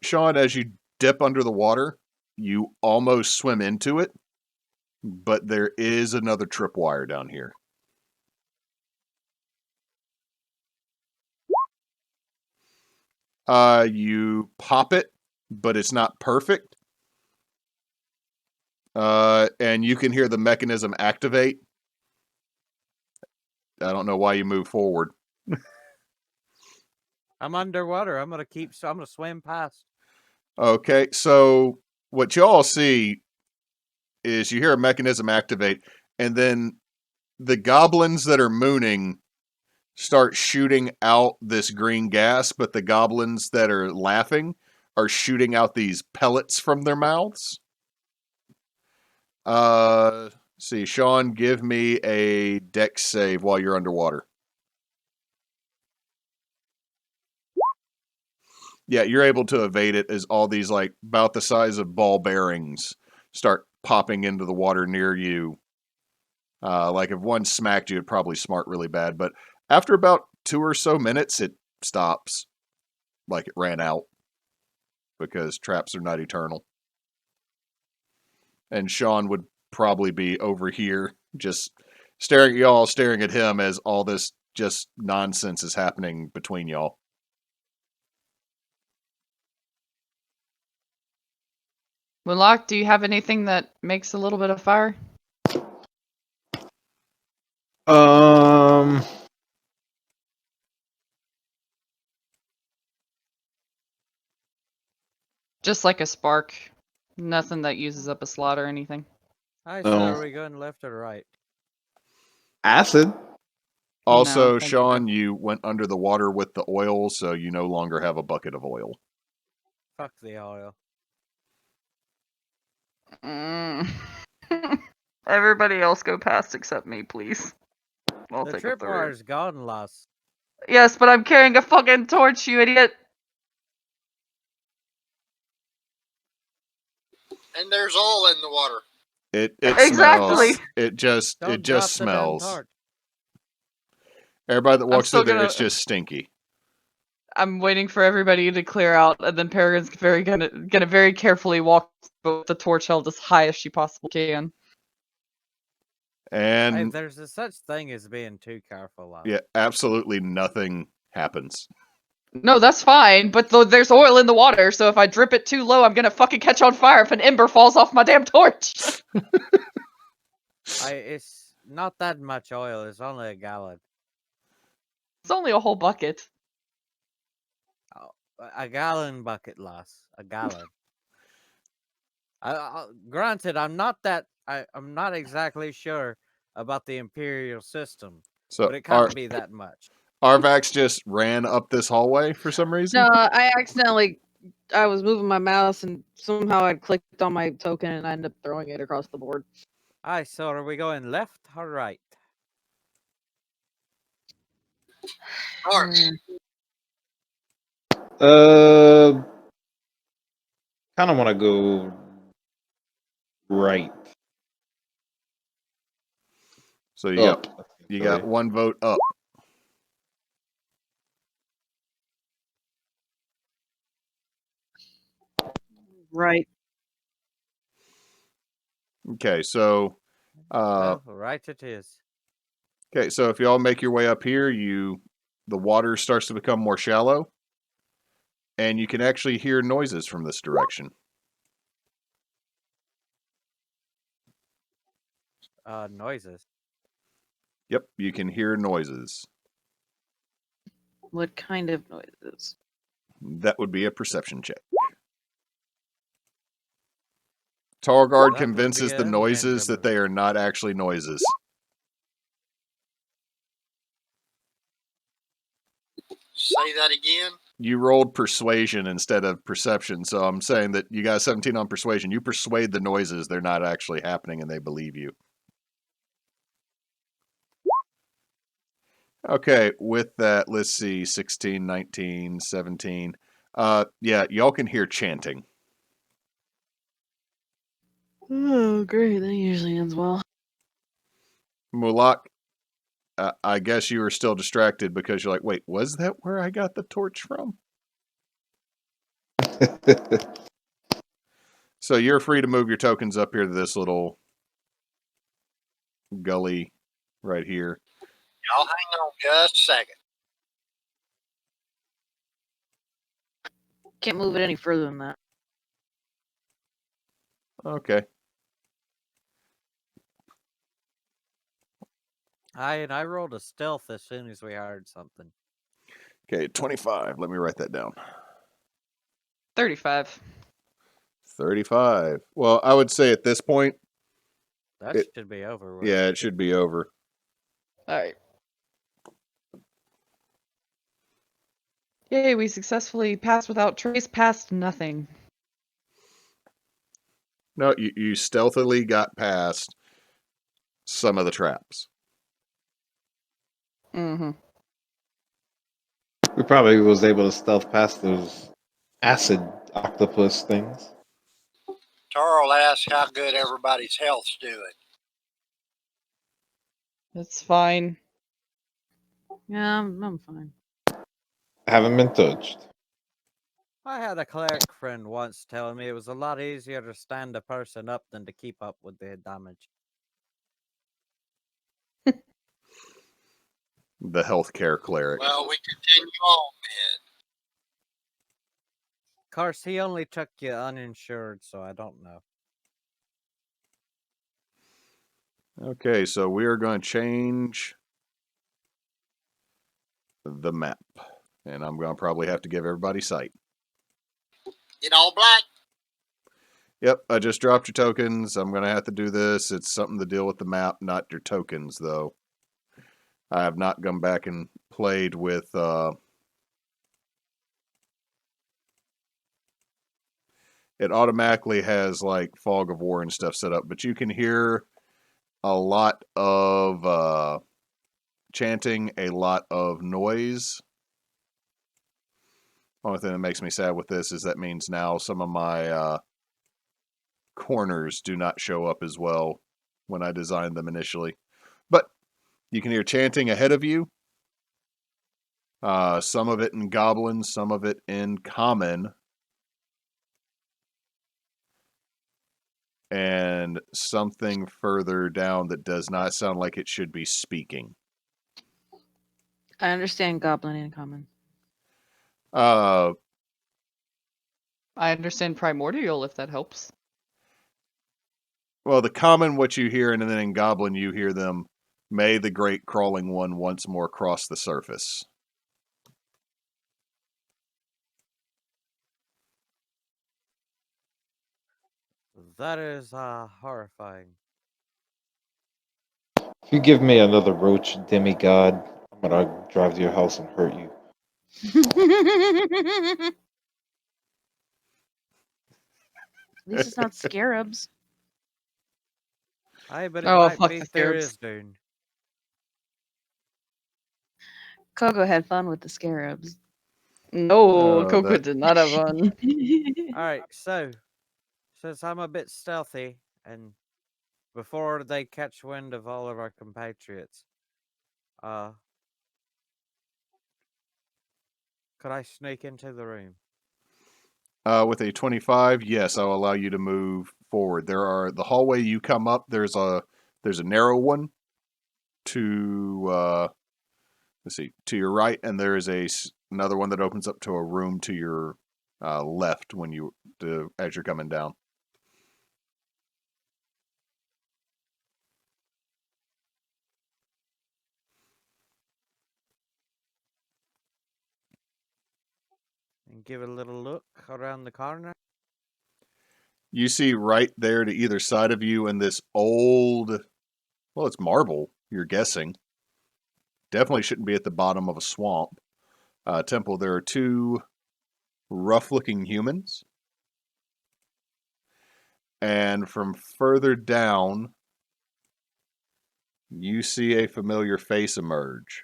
Sean, as you dip under the water, you almost swim into it, but there is another tripwire down here. You pop it, but it's not perfect. And you can hear the mechanism activate. I don't know why you move forward. I'm underwater. I'm gonna swim past. Okay, so what y'all see is you hear a mechanism activate, and then the goblins that are mooning start shooting out this green gas, but the goblins that are laughing are shooting out these pellets from their mouths. See, Sean, give me a dex save while you're underwater. Yeah, you're able to evade it as all these, like, about the size of ball bearings start popping into the water near you. Like, if one smacked you, it'd probably smart really bad. But after about 2 or so minutes, it stops. Like it ran out. Because traps are not eternal. And Sean would probably be over here just staring at y'all, staring at him as all this just nonsense is happening between y'all. Moonlock, do you have anything that makes a little bit of fire? Um, Just like a spark. Nothing that uses up a slot or anything. I No. said, are we going left or right? Acid. Also, No, thank you. Sean, you went under the water with the oil, so you no longer have a bucket of oil. Fuck the oil. Mm. Everybody else go past except me, please. I'll The take a third. tripwire's gone, lass. Yes, but I'm carrying a fucking torch, you idiot. And there's oil in the water. It Exactly. smells. It just Don't it just drop the damn smells. torch. Everybody that walks still through there, gonna- it's just stinky. I'm waiting for everybody to clear out, and then Peregrine's gonna very carefully walk with the torch held as high as she possibly can. Hey, And there's a such thing as being too careful, lass. yeah, absolutely nothing happens. No, that's fine, but there's oil in the water, so if I drip it too low, I'm gonna fucking catch on fire if an ember falls off my damn torch. It's not that much oil. It's only a gallon. It's only a whole bucket. A gallon bucket, lass. A gallon. Granted, I'm not exactly sure about the imperial system, So but it can't be that much. Arvax just ran up this hallway for some reason. No, I was moving my mouse and somehow I clicked on my token and I ended up throwing it across the board. Aye, so are we going left or right? North. Kind of want to go right. So you Up. got one vote up. Right. Okay, so Well, right it is. okay, so if y'all make your way up here, the water starts to become more shallow, and you can actually hear noises from this direction. Noises. Yep, you can hear noises. What kind of noises? That would be a perception check. Tarlgard That would convinces be the noises that unintentional. they are not actually noises. Say that again. You rolled persuasion instead of perception, so I'm saying that you got 17 on persuasion. You persuade the noises they're not actually happening and they believe you. Okay, with that, let's see, 16, 19, 17. Yeah, y'all can hear chanting. Oh, great. That usually ends well. Mulak, I guess you were still distracted because you're like, wait, was that where I got the torch from? So you're free to move your tokens up here to this little gully right here. Y'all hang on just a second. Can't move it any further than that. Okay. Aye, and I rolled a stealth as soon as we heard something. Okay, 25. Let me write that down. 35. 35. Well, I would say at this point, That should be over with. yeah, it should be over. Alright. Yay, we successfully passed without trace past nothing. No, you stealthily got past some of the traps. Mm-hmm. We probably was able to stealth past those acid octopus things. Tarl asked how good everybody's health's doing. That's fine. Yeah, I'm fine. Haven't been touched. I had a cleric friend once telling me it was a lot easier to stand a person up than to keep up with their damage. The healthcare cleric. Well, we continue on then. Of course, he only took you uninsured, so I don't know. Okay, so we are going to change the map. And I'm going to probably have to give everybody sight. In all black. Yep, I just dropped your tokens. I'm going to have to do this. It's something to deal with the map, not your tokens, though. I have not gone back and played with... It automatically has, like, Fog of War and stuff set up, but you can hear a lot of chanting, a lot of noise. Only thing that makes me sad with this is that means now some of my corners do not show up as well when I designed them initially. But you can hear chanting ahead of you. Some of it in Goblin, some of it in Common. And something further down that does not sound like it should be speaking. I understand Goblin and Common. I understand Primordial, if that helps. Well, the Common, what you hear, and then in Goblin, you hear them, "May the great crawling one once more cross the surface." That is horrifying. If you give me another roach demigod, I'm gonna drive to your house and hurt you. At least it's not scarabs. Aye, but it Oh, might fuck be the scarabs. Thursday. Kogo had fun with the scarabs. No, Oh, Coco that- did not have fun. Alright, so since I'm a bit stealthy and before they catch wind of all of our compatriots, could I sneak into the room? With a 25, yes, I'll allow you to move forward. There are the hallway you come up. There's a narrow one to let's see, to your right, and there is another one that opens up to a room to your left when as you're coming down. And give it a little look around the corner? You see right there to either side of you in this old, well, it's marble, you're guessing. Definitely shouldn't be at the bottom of a swamp. Temple, there are two rough-looking humans. And from further down, you see a familiar face emerge.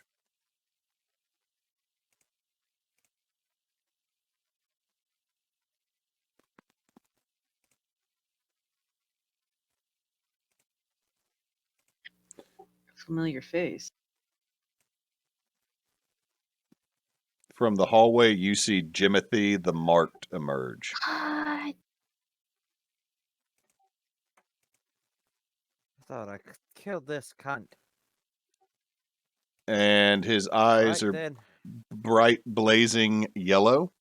Familiar face. From the hallway, you see Jimothy the Marked emerge. What? I thought I killed this cunt. And his eyes Right are then. bright, blazing yellow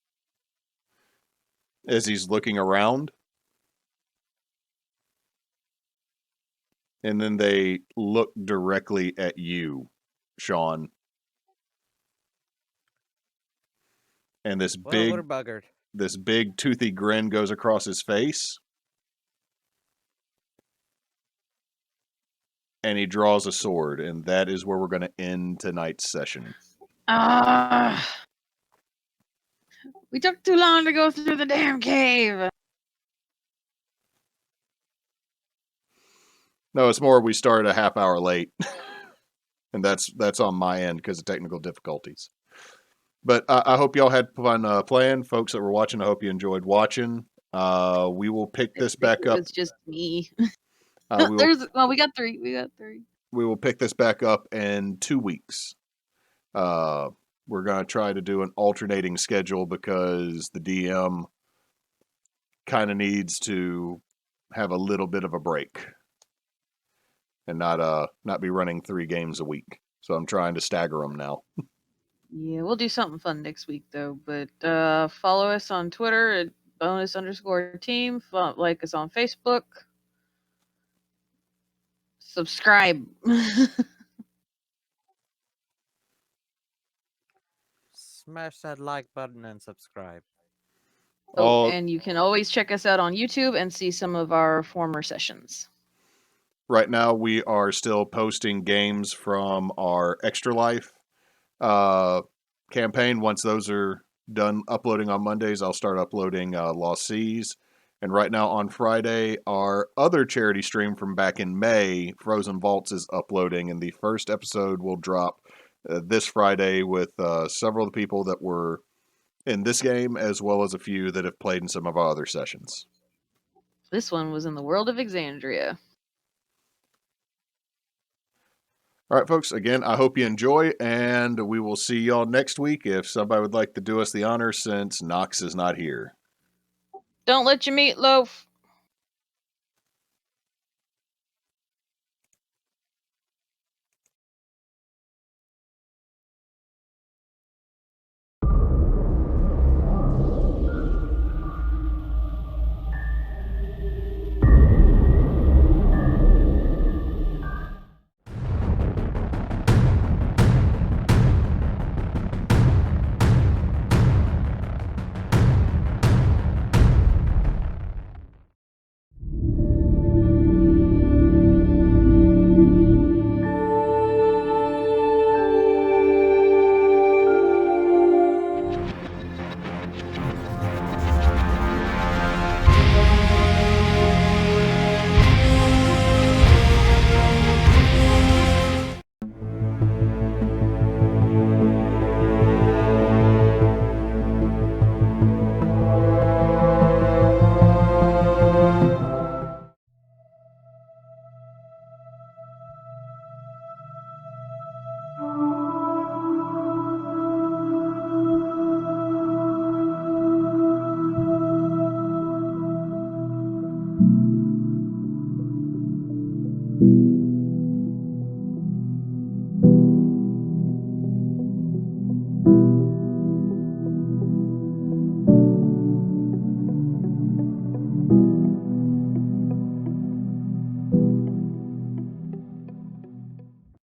as he's looking around. And then they look directly at you, Sean. And this Well, we're buggered. big toothy grin goes across his face. And he draws a sword, and that is where we're going to end tonight's session. We took too long to go through the damn cave. No, it's more we started a half hour late. And that's on my end because of technical difficulties. But I hope y'all had fun playing. Folks that were watching, I hope you enjoyed watching. We will pick this back up. It's just me. We we got three. we will pick this back up in 2 weeks. We're going to try to do an alternating schedule because the DM kind of needs to have a little bit of a break and not be running 3 games a week. So I'm trying to stagger them now. Yeah, we'll do something fun next week though. But follow us on Twitter at bonus_team. Like us on Facebook. Subscribe. Smash that like button and subscribe. All and you can always check us out on YouTube and see some of our former sessions. Right now, we are still posting games from our Extra Life campaign. Once those are done uploading on Mondays, I'll start uploading Lost Seas. And right now on Friday, our other charity stream from back in May, Frozen Vaults, is uploading, and the first episode will drop this Friday with several of the people that were in this game, as well as a few that have played in some of our other sessions. This one was in the world of Exandria. All right, folks, again, I hope you enjoy, and we will see y'all next week if somebody would like to do us the honor since Knox is not here. Don't let your meatloaf